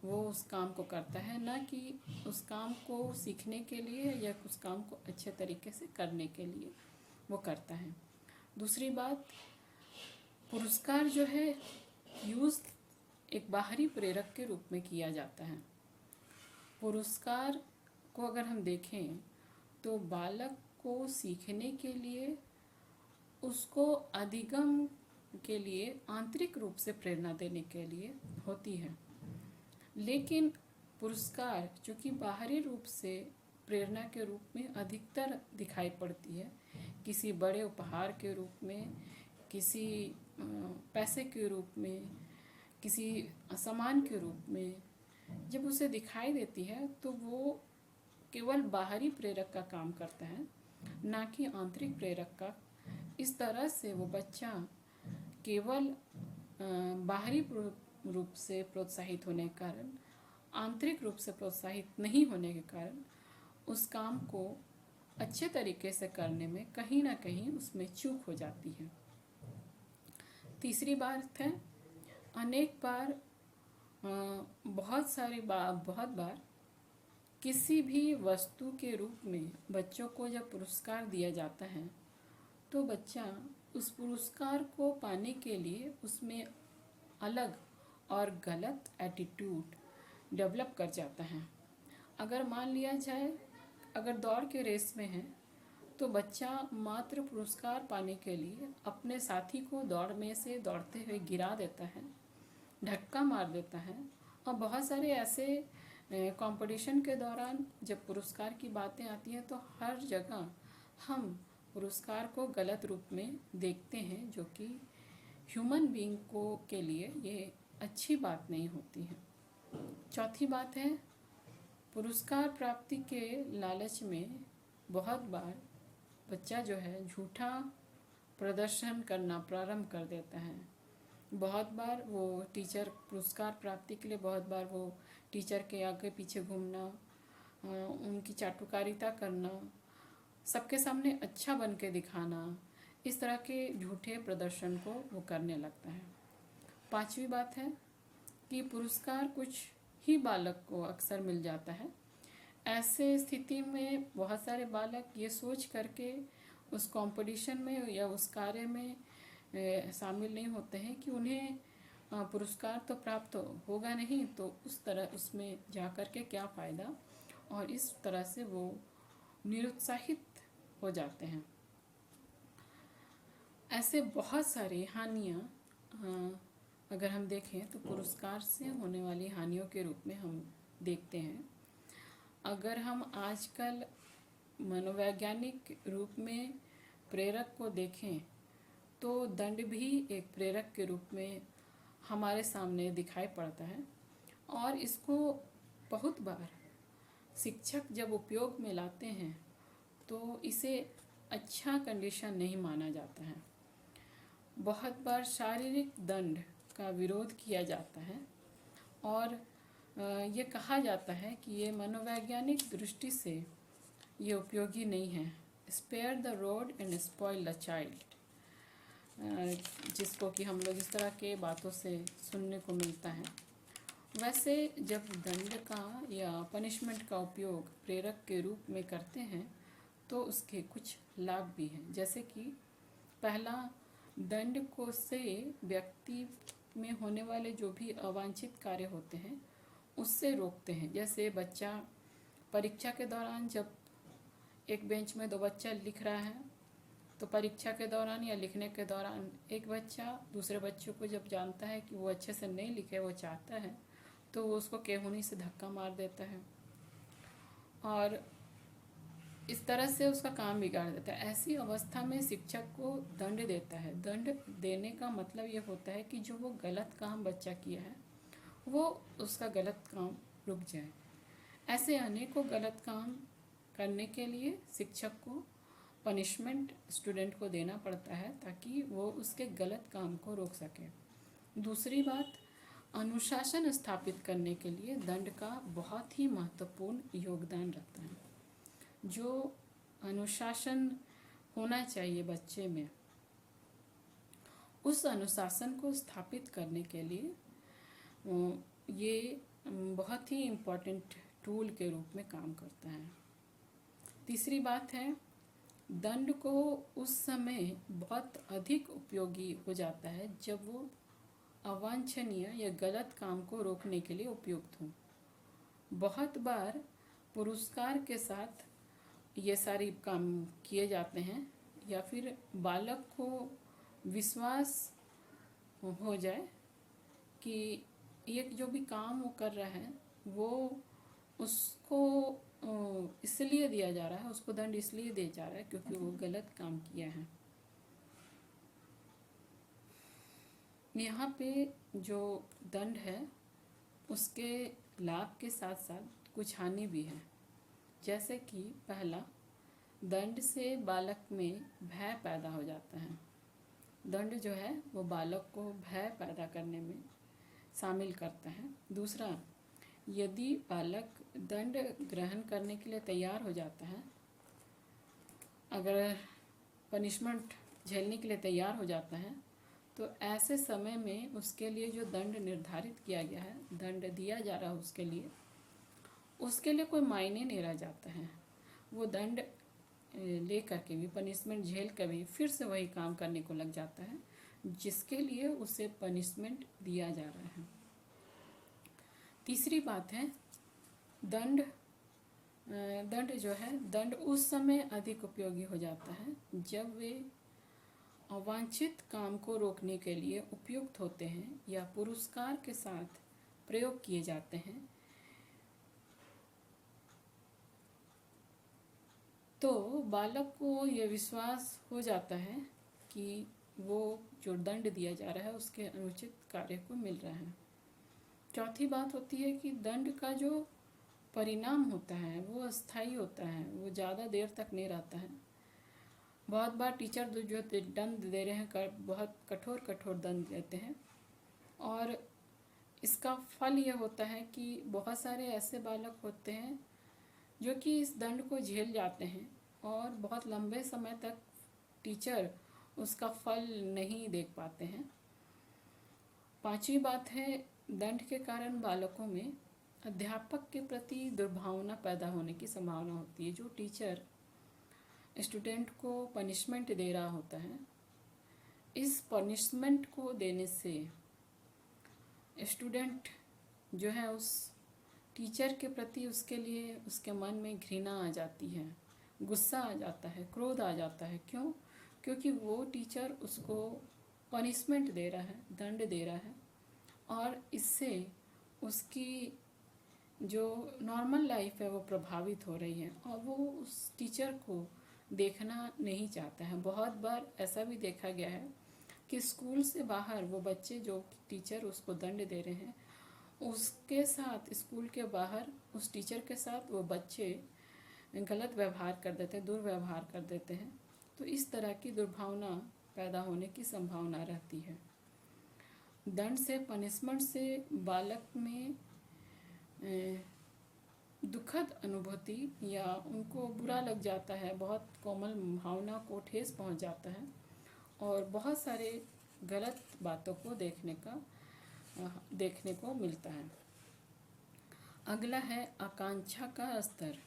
A: वो उस काम को करता है, ना कि उस काम को सीखने के लिए या उस काम को अच्छे तरीके से करने के लिए वो करता है। दूसरी बात, पुरस्कार जो है यूज़ एक बाहरी प्रेरक के रूप में किया जाता है। पुरस्कार को अगर हम देखें तो बालक को सीखने के लिए, उसको अधिगम के लिए आंतरिक रूप से प्रेरणा देने के लिए होती है। लेकिन पुरस्कार जो कि बाहरी रूप से प्रेरणा के रूप में अधिकतर दिखाई पड़ती है, किसी बड़े उपहार के रूप में, किसी पैसे के रूप में, किसी सामान के रूप में जब उसे दिखाई देती है तो वो केवल बाहरी प्रेरक का काम करता है, ना कि आंतरिक प्रेरक का। इस तरह से वो बच्चा केवल बाहरी रूप से प्रोत्साहित होने के कारण, आंतरिक रूप से प्रोत्साहित नहीं होने के कारण उस काम को अच्छे तरीके से करने में कहीं ना कहीं उसमें चूक हो जाती है। तीसरी बात है, अनेक बार बहुत बार किसी भी वस्तु के रूप में बच्चों को जब पुरस्कार दिया जाता है तो बच्चा उस पुरस्कार को पाने के लिए उसमें अलग और गलत एटीट्यूड डेवलप कर जाता है। अगर मान लिया जाए, अगर दौड़ के रेस में है तो बच्चा मात्र पुरस्कार पाने के लिए अपने साथी को दौड़ में से दौड़ते हुए गिरा देता है, धक्का मार देता है। और बहुत सारे ऐसे कंपटीशन के दौरान जब पुरस्कार की बातें आती हैं तो हर जगह हम पुरस्कार को गलत रूप में देखते हैं, जो कि ह्यूमन बीइंग को के लिए ये अच्छी बात नहीं होती है। चौथी बात है, पुरस्कार प्राप्ति के लालच में बहुत बार बच्चा जो है झूठा प्रदर्शन करना प्रारंभ कर देता है। बहुत बार वो टीचर पुरस्कार प्राप्ति के लिए बहुत बार वो टीचर के आगे पीछे घूमना, उनकी चाटुकारिता करना, सबके सामने अच्छा बन के दिखाना, इस तरह के झूठे प्रदर्शन को वो करने लगता है। पांचवी बात है कि पुरस्कार कुछ ही बालक को अक्सर मिल जाता है। ऐसे स्थिति में बहुत सारे बालक ये सोच करके उस कंपटीशन में या उस कार्य में शामिल नहीं होते हैं कि उन्हें पुरस्कार तो प्राप्त होगा नहीं, तो उस तरह उसमें जा कर के क्या फ़ायदा, और इस तरह से वो निरुत्साहित हो जाते हैं। ऐसे बहुत सारी हानियाँ अगर हम देखें तो पुरस्कार से होने वाली हानियों के रूप में हम देखते हैं। अगर हम आजकल मनोवैज्ञानिक रूप में प्रेरक को देखें तो दंड भी एक प्रेरक के रूप में हमारे सामने दिखाई पड़ता है, और इसको बहुत बार शिक्षक जब उपयोग में लाते हैं तो इसे अच्छा कंडीशन नहीं माना जाता है। बहुत बार शारीरिक दंड का विरोध किया जाता है और ये कहा जाता है कि ये मनोवैज्ञानिक दृष्टि से ये उपयोगी नहीं है। Spare the rod and spoil the child, जिसको कि हम लोग इस तरह के बातों से सुनने को मिलता है। वैसे जब दंड का या पनिशमेंट का उपयोग प्रेरक के रूप में करते हैं तो उसके कुछ लाभ भी हैं, जैसे कि पहला, दंड को से व्यक्ति में होने वाले जो भी अवांछित कार्य होते हैं उससे रोकते हैं। जैसे बच्चा परीक्षा के दौरान जब एक बेंच में दो बच्चा लिख रहा है तो परीक्षा के दौरान या लिखने के दौरान एक बच्चा दूसरे बच्चों को जब जानता है कि वो अच्छे से नहीं लिखे, वो चाहता है, तो वो उसको केहूनी से धक्का मार देता है और इस तरह से उसका काम बिगाड़ देता है। ऐसी अवस्था में शिक्षक को दंड देता है। दंड देने का मतलब ये होता है कि जो वो गलत काम बच्चा किया है वो उसका गलत काम रुक जाए। ऐसे अनेकों गलत काम करने के लिए शिक्षक को पनिशमेंट स्टूडेंट को देना पड़ता है ताकि वो उसके गलत काम को रोक सके। दूसरी बात, अनुशासन स्थापित करने के लिए दंड का बहुत ही महत्वपूर्ण योगदान रहता है। जो अनुशासन होना चाहिए बच्चे में, उस अनुशासन को स्थापित करने के लिए ये बहुत ही इम्पोर्टेंट टूल के रूप में काम करता है। तीसरी बात है, दंड को उस समय बहुत अधिक उपयोगी हो जाता है जब वो अवांछनीय या गलत काम को रोकने के लिए उपयुक्त हो। बहुत बार पुरस्कार के साथ ये सारी काम किए जाते हैं या फिर बालक को विश्वास हो जाए कि ये जो भी काम वो कर रहा है वो उसको इसलिए दिया जा रहा है, उसको दंड इसलिए दिया जा रहा है क्योंकि वो गलत काम किया है। यहाँ पे जो दंड है उसके लाभ के साथ साथ कुछ हानि भी है। जैसे कि पहला, दंड से बालक में भय पैदा हो जाता है। दंड जो है वो बालक को भय पैदा करने में शामिल करता है। दूसरा, यदि बालक दंड ग्रहण करने के लिए तैयार हो जाता है, अगर पनिशमेंट झेलने के लिए तैयार हो जाता है, तो ऐसे समय में उसके लिए जो दंड निर्धारित किया गया है, दंड दिया जा रहा है उसके लिए, उसके लिए कोई मायने नहीं रह जाता है। वो दंड ले करके भी, पनिशमेंट झेल कर भी फिर से वही काम करने को लग जाता है जिसके लिए उसे पनिशमेंट दिया जा रहा है। तीसरी बात है दंड। दंड जो है, दंड उस समय अधिक उपयोगी हो जाता है जब वे अवांछित काम को रोकने के लिए उपयुक्त होते हैं या पुरस्कार के साथ प्रयोग किए जाते हैं। तो बालक को यह विश्वास हो जाता है कि वो जो दंड दिया जा रहा है उसके अनुचित कार्य को मिल रहा है। चौथी बात होती है कि दंड का जो परिणाम होता है वो अस्थायी होता है, वो ज़्यादा देर तक नहीं रहता है। बहुत बार टीचर जो दंड दे रहे हैं बहुत कठोर कठोर दंड देते हैं और इसका फल ये होता है कि बहुत सारे ऐसे बालक होते हैं जो कि इस दंड को झेल जाते हैं और बहुत लंबे समय तक टीचर उसका फल नहीं देख पाते हैं। पांचवी बात है दंड के कारण बालकों में अध्यापक के प्रति दुर्भावना पैदा होने की संभावना होती है। जो टीचर स्टूडेंट को पनिशमेंट दे रहा होता है, इस पनिशमेंट को देने से स्टूडेंट जो है उस टीचर के प्रति उसके लिए उसके मन में घृणा आ जाती है, गुस्सा आ जाता है, क्रोध आ जाता है। क्यों? क्योंकि वो टीचर उसको पनिशमेंट दे रहा है, दंड दे रहा है और इससे उसकी जो नॉर्मल लाइफ है वो प्रभावित हो रही है और वो उस टीचर को देखना नहीं चाहता है। बहुत बार ऐसा भी देखा गया है कि स्कूल से बाहर वो बच्चे जो टीचर उसको दंड दे रहे हैं उसके साथ स्कूल के बाहर उस टीचर के साथ वो बच्चे गलत व्यवहार कर देते हैं, दुर्व्यवहार कर देते हैं। तो इस तरह की दुर्भावना पैदा होने की संभावना रहती है। दंड से, पनिशमेंट से बालक में दुखद अनुभूति या उनको बुरा लग जाता है, बहुत कोमल भावना को ठेस पहुंच जाता है और बहुत सारे गलत बातों को देखने को मिलता है। अगला है आकांक्षा का स्तर,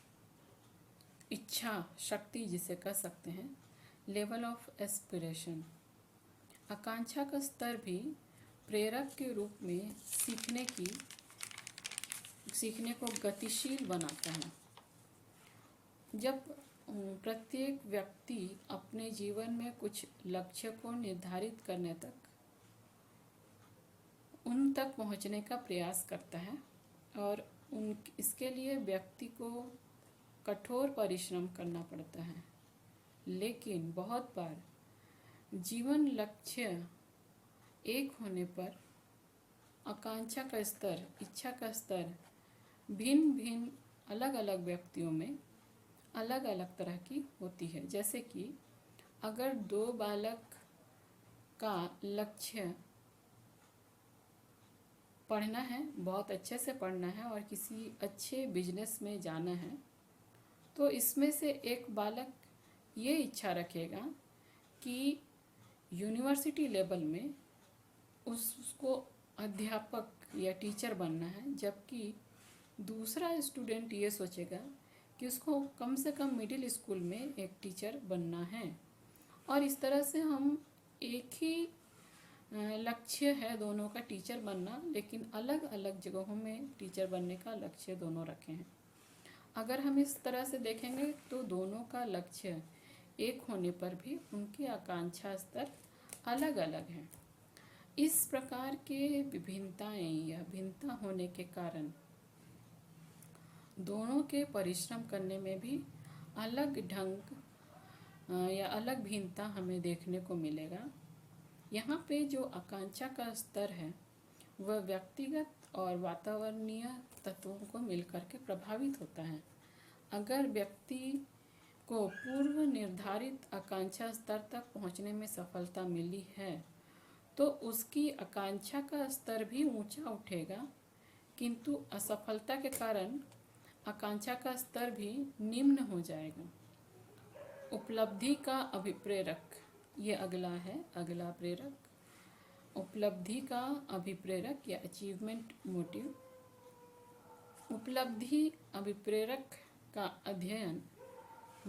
A: इच्छा शक्ति जिसे कह सकते हैं, लेवल ऑफ एस्पिरेशन। आकांक्षा का स्तर भी प्रेरक के रूप में सीखने को गतिशील बनाता है। जब प्रत्येक व्यक्ति अपने जीवन में कुछ लक्ष्य को निर्धारित करने तक उन तक पहुंचने का प्रयास करता है और इसके लिए व्यक्ति को कठोर परिश्रम करना पड़ता है, लेकिन बहुत बार जीवन लक्ष्य एक होने पर आकांक्षा का स्तर, इच्छा का स्तर भिन्न भिन्न अलग अलग व्यक्तियों में अलग अलग तरह की होती है। जैसे कि अगर दो बालक का लक्ष्य पढ़ना है, बहुत अच्छे से पढ़ना है और किसी अच्छे बिजनेस में जाना है, तो इसमें से एक बालक ये इच्छा रखेगा कि यूनिवर्सिटी लेवल में उसको अध्यापक या टीचर बनना है, जबकि दूसरा स्टूडेंट ये सोचेगा कि उसको कम से कम मिडिल स्कूल में एक टीचर बनना है। और इस तरह से हम एक ही लक्ष्य है दोनों का, टीचर बनना, लेकिन अलग अलग जगहों में टीचर बनने का लक्ष्य दोनों रखे हैं। अगर हम इस तरह से देखेंगे तो दोनों का लक्ष्य एक होने पर भी उनकी आकांक्षा स्तर अलग अलग है। इस प्रकार के विभिन्नताएं या भिन्नता होने के कारण दोनों के परिश्रम करने में भी अलग ढंग या अलग भिन्नता हमें देखने को मिलेगा। यहाँ पे जो आकांक्षा का स्तर है वह व्यक्तिगत और वातावरणीय तत्वों को मिलकर के प्रभावित होता है। अगर व्यक्ति को पूर्व निर्धारित आकांक्षा स्तर तक पहुँचने में सफलता मिली है तो उसकी आकांक्षा का स्तर भी ऊंचा उठेगा, किंतु असफलता के कारण आकांक्षा का स्तर भी निम्न हो जाएगा। उपलब्धि का अभिप्रेरक, ये अगला प्रेरक, उपलब्धि का अभिप्रेरक या अचीवमेंट मोटिव। उपलब्धि अभिप्रेरक का अध्ययन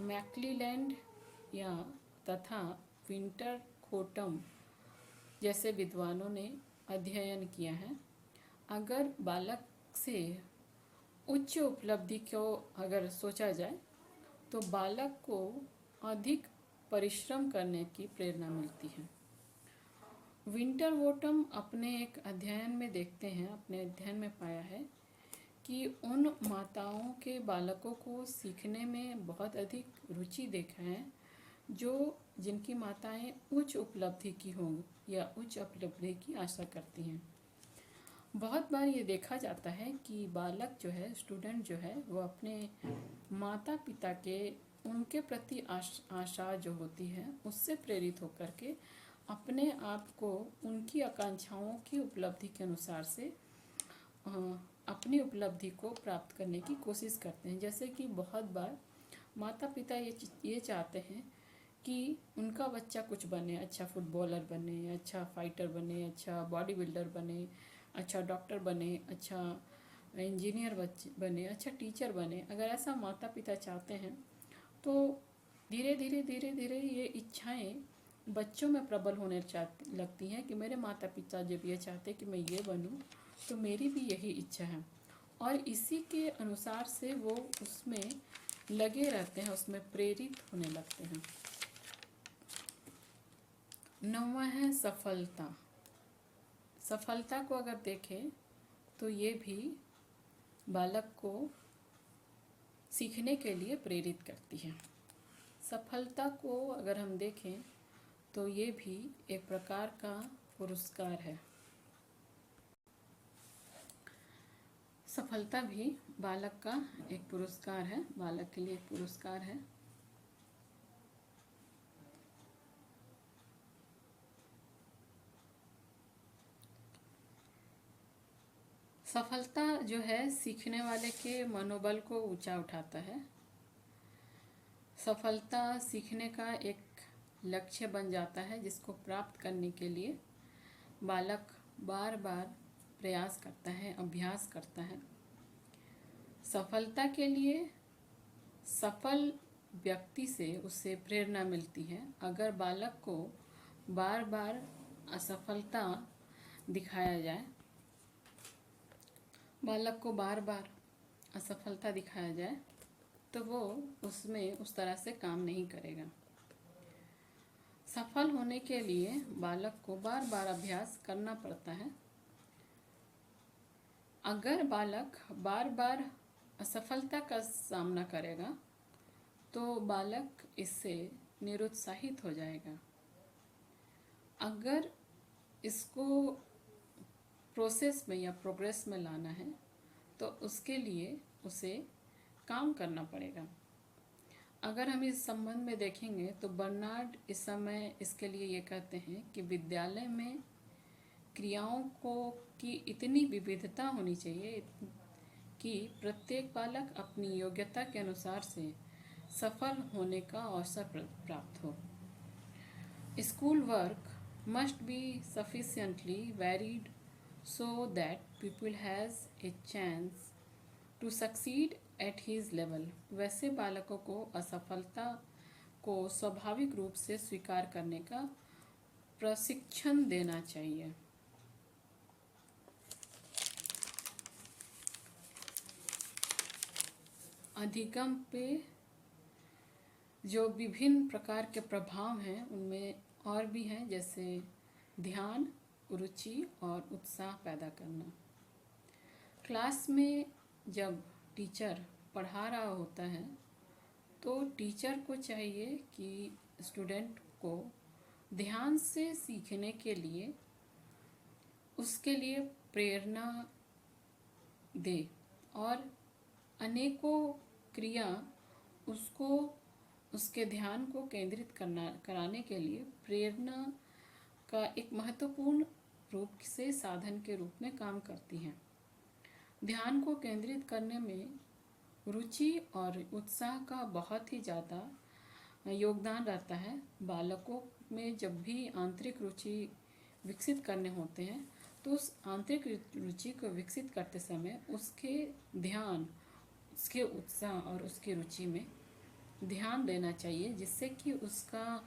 A: मैक्लीलैंड या तथा विंटर खोटम जैसे विद्वानों ने अध्ययन किया है। अगर बालक से उच्च उपलब्धि को अगर सोचा जाए तो बालक को अधिक परिश्रम करने की प्रेरणा मिलती है। विंटर वोटम अपने एक अध्ययन में देखते हैं, अपने अध्ययन में पाया है कि उन माताओं के बालकों को सीखने में बहुत अधिक रुचि देखा है जिनकी माताएं उच्च उपलब्धि की हों या उच्च उपलब्धि की आशा करती हैं। बहुत बार ये देखा जाता है कि बालक जो है, स्टूडेंट जो है, वो अपने माता पिता के उनके प्रति आशा जो होती है उससे प्रेरित होकर के अपने आप को उनकी आकांक्षाओं की उपलब्धि के अनुसार से अपनी उपलब्धि को प्राप्त करने की कोशिश करते हैं। जैसे कि बहुत बार माता पिता ये चाहते हैं कि उनका बच्चा कुछ बने, अच्छा फुटबॉलर बने, अच्छा फाइटर बने, अच्छा बॉडी बिल्डर बने, अच्छा डॉक्टर बने, अच्छा इंजीनियर बने, अच्छा टीचर बने। अगर ऐसा माता पिता चाहते हैं तो धीरे धीरे ये इच्छाएं बच्चों में प्रबल होने लगती हैं कि मेरे माता पिता जब ये चाहते कि मैं ये बनूं तो मेरी भी यही इच्छा है, और इसी के अनुसार से वो उसमें लगे रहते हैं, उसमें प्रेरित होने लगते हैं। 9वां है सफलता। सफलता को अगर देखें तो ये भी बालक को सीखने के लिए प्रेरित करती है। सफलता को अगर हम देखें तो ये भी एक प्रकार का पुरस्कार है। सफलता भी बालक का एक पुरस्कार है, बालक के लिए एक पुरस्कार है। सफलता जो है सीखने वाले के मनोबल को ऊंचा उठाता है। सफलता सीखने का एक लक्ष्य बन जाता है जिसको प्राप्त करने के लिए बालक बार बार प्रयास करता है, अभ्यास करता है। सफलता के लिए सफल व्यक्ति से उसे प्रेरणा मिलती है। अगर बालक को बार बार असफलता दिखाया जाए, बालक को बार बार असफलता दिखाया जाए तो वो उसमें उस तरह से काम नहीं करेगा। सफल होने के लिए बालक को बार बार अभ्यास करना पड़ता है। अगर बालक बार बार असफलता का सामना करेगा तो बालक इससे निरुत्साहित हो जाएगा। अगर इसको प्रोसेस में या प्रोग्रेस में लाना है तो उसके लिए उसे काम करना पड़ेगा। अगर हम इस संबंध में देखेंगे तो बर्नार्ड इस समय इसके लिए ये कहते हैं कि विद्यालय में क्रियाओं की इतनी विविधता होनी चाहिए कि प्रत्येक बालक अपनी योग्यता के अनुसार से सफल होने का अवसर प्राप्त हो। School work must be sufficiently varied so that pupil has a chance to succeed at his level। वैसे बालकों को असफलता को स्वाभाविक रूप से स्वीकार करने का प्रशिक्षण देना चाहिए। अधिगम पे जो विभिन्न प्रकार के प्रभाव हैं उनमें और भी हैं, जैसे ध्यान, रुचि और उत्साह पैदा करना। क्लास में जब टीचर पढ़ा रहा होता है तो टीचर को चाहिए कि स्टूडेंट को ध्यान से सीखने के लिए उसके लिए प्रेरणा दे और अनेकों क्रिया उसको उसके ध्यान को केंद्रित कराने के लिए प्रेरणा का एक महत्वपूर्ण रूप से साधन के रूप में काम करती हैं। ध्यान को केंद्रित करने में रुचि और उत्साह का बहुत ही ज़्यादा योगदान रहता है। बालकों में जब भी आंतरिक रुचि विकसित करने होते हैं तो उस आंतरिक रुचि को विकसित करते समय उसके ध्यान, उसके उत्साह और उसकी रुचि में ध्यान देना चाहिए, जिससे कि उसका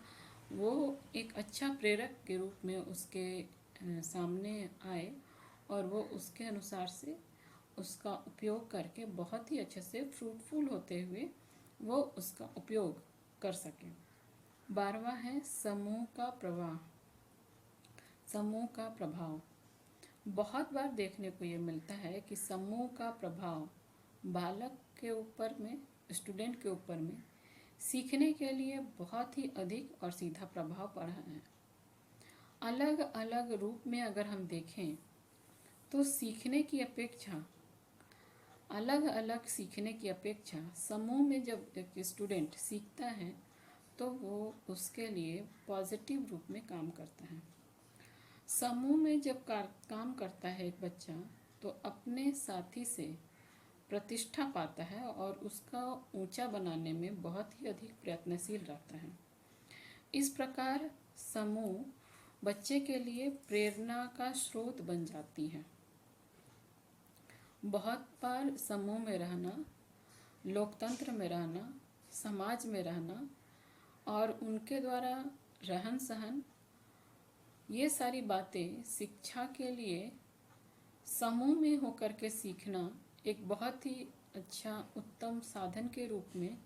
A: वो एक अच्छा प्रेरक के रूप में उसके सामने आए और वो उसके अनुसार से उसका उपयोग करके बहुत ही अच्छे से फ्रूटफुल होते हुए वो उसका उपयोग कर सके। 12वां है समूह का प्रवाह, समूह का प्रभाव। बहुत बार देखने को ये मिलता है कि समूह का प्रभाव बालक के ऊपर में, स्टूडेंट के ऊपर में सीखने के लिए बहुत ही अधिक और सीधा प्रभाव पड़ा है। अलग अलग रूप में अगर हम देखें तो सीखने की अपेक्षा, अलग अलग सीखने की अपेक्षा समूह में जब एक स्टूडेंट सीखता है तो वो उसके लिए पॉजिटिव रूप में काम करता है। समूह में जब काम करता है एक बच्चा तो अपने साथी से प्रतिष्ठा पाता है और उसका ऊंचा बनाने में बहुत ही अधिक प्रयत्नशील रहता है। इस प्रकार समूह बच्चे के लिए प्रेरणा का स्रोत बन जाती है। बहुत बार समूह में रहना, लोकतंत्र में रहना, समाज में रहना और उनके द्वारा रहन सहन, ये सारी बातें शिक्षा के लिए समूह में होकर के सीखना एक बहुत ही अच्छा उत्तम साधन के रूप में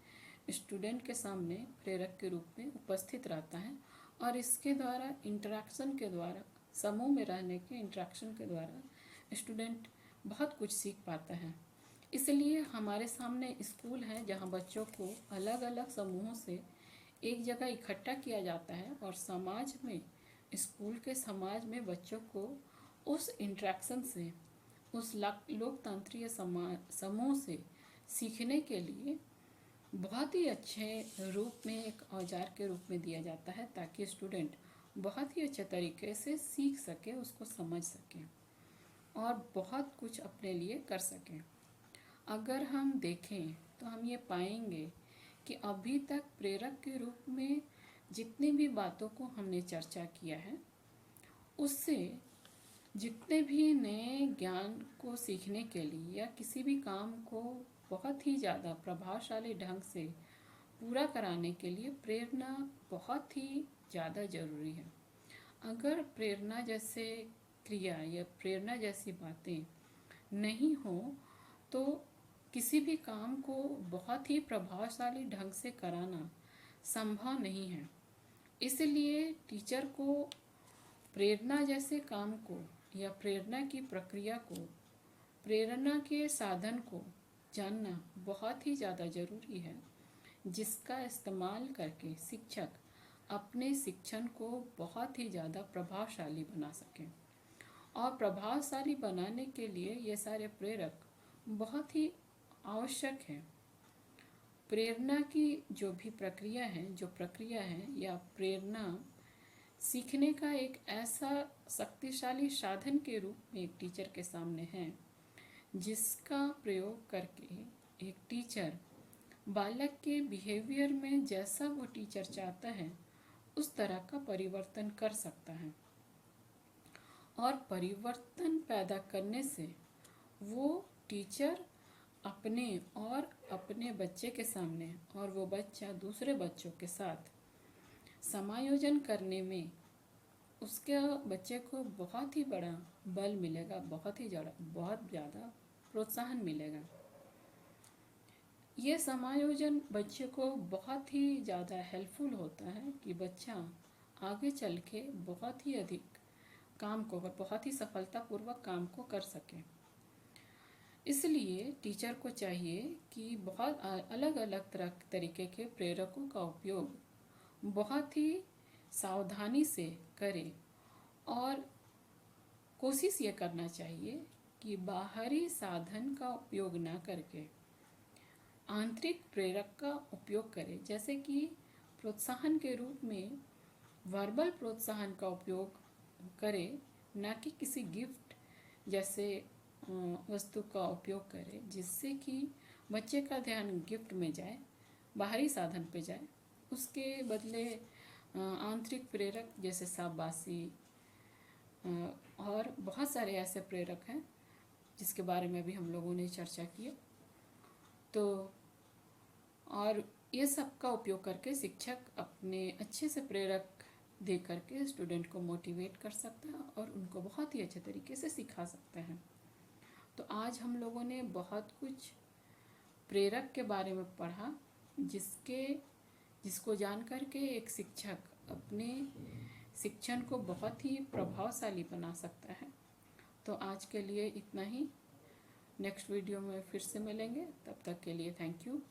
A: स्टूडेंट के सामने प्रेरक के रूप में उपस्थित रहता है। और इसके द्वारा इंटरेक्शन के द्वारा, समूह में रहने के इंटरेक्शन के द्वारा स्टूडेंट बहुत कुछ सीख पाता है। इसलिए हमारे सामने स्कूल है जहाँ बच्चों को अलग अलग समूहों से एक जगह इकट्ठा किया जाता है और समाज में, स्कूल के समाज में बच्चों को उस इंटरेक्शन से, उस लोकतंत्रीय समूह से सीखने के लिए बहुत ही अच्छे रूप में एक औजार के रूप में दिया जाता है, ताकि स्टूडेंट बहुत ही अच्छे तरीके से सीख सके, उसको समझ सके और बहुत कुछ अपने लिए कर सके। अगर हम देखें तो हम ये पाएंगे कि अभी तक प्रेरक के रूप में जितनी भी बातों को हमने चर्चा किया है, उससे जितने भी नए ज्ञान को सीखने के लिए या किसी भी काम को बहुत ही ज़्यादा प्रभावशाली ढंग से पूरा कराने के लिए प्रेरणा बहुत ही ज़्यादा ज़रूरी है। अगर प्रेरणा जैसे क्रिया या प्रेरणा जैसी बातें नहीं हो तो किसी भी काम को बहुत ही प्रभावशाली ढंग से कराना संभव नहीं है। इसलिए टीचर को प्रेरणा जैसे काम को या प्रेरणा की प्रक्रिया को, प्रेरणा के साधन को जानना बहुत ही ज़्यादा ज़रूरी है, जिसका इस्तेमाल करके शिक्षक अपने शिक्षण को बहुत ही ज़्यादा प्रभावशाली बना सकें। और प्रभावशाली बनाने के लिए ये सारे प्रेरक बहुत ही आवश्यक है। प्रेरणा की जो भी प्रक्रिया है, जो प्रक्रिया है या प्रेरणा सीखने का एक ऐसा शक्तिशाली साधन के रूप में एक टीचर के सामने है, जिसका प्रयोग करके एक टीचर बालक के बिहेवियर में जैसा वो टीचर चाहता है उस तरह का परिवर्तन कर सकता है। और परिवर्तन पैदा करने से वो टीचर अपने और अपने बच्चे के सामने और वो बच्चा दूसरे बच्चों के साथ समायोजन करने में उसके बच्चे को बहुत ही बड़ा बल मिलेगा, बहुत ज़्यादा प्रोत्साहन मिलेगा। ये समायोजन बच्चे को बहुत ही ज़्यादा हेल्पफुल होता है कि बच्चा आगे चल के बहुत ही अधिक काम को, बहुत ही सफलतापूर्वक काम को कर सके। इसलिए टीचर को चाहिए कि बहुत अलग अलग तरीके के प्रेरकों का उपयोग बहुत ही सावधानी से करे और कोशिश ये करना चाहिए कि बाहरी साधन का उपयोग ना करके आंतरिक प्रेरक का उपयोग करे। जैसे कि प्रोत्साहन के रूप में वर्बल प्रोत्साहन का उपयोग करे, ना कि किसी गिफ्ट जैसे वस्तु का उपयोग करे जिससे कि बच्चे का ध्यान गिफ्ट में जाए, बाहरी साधन पे जाए। उसके बदले आंतरिक प्रेरक जैसे शाबाशी, और बहुत सारे ऐसे प्रेरक हैं जिसके बारे में भी हम लोगों ने चर्चा की। तो और ये सब का उपयोग करके शिक्षक अपने अच्छे से प्रेरक दे करके स्टूडेंट को मोटिवेट कर सकता है और उनको बहुत ही अच्छे तरीके से सिखा सकते हैं। तो आज हम लोगों ने बहुत कुछ प्रेरक के बारे में पढ़ा, जिसको जान करके एक शिक्षक अपने शिक्षण को बहुत ही प्रभावशाली बना सकता है। तो आज के लिए इतना ही। नेक्स्ट वीडियो में फिर से मिलेंगे, तब तक के लिए थैंक यू।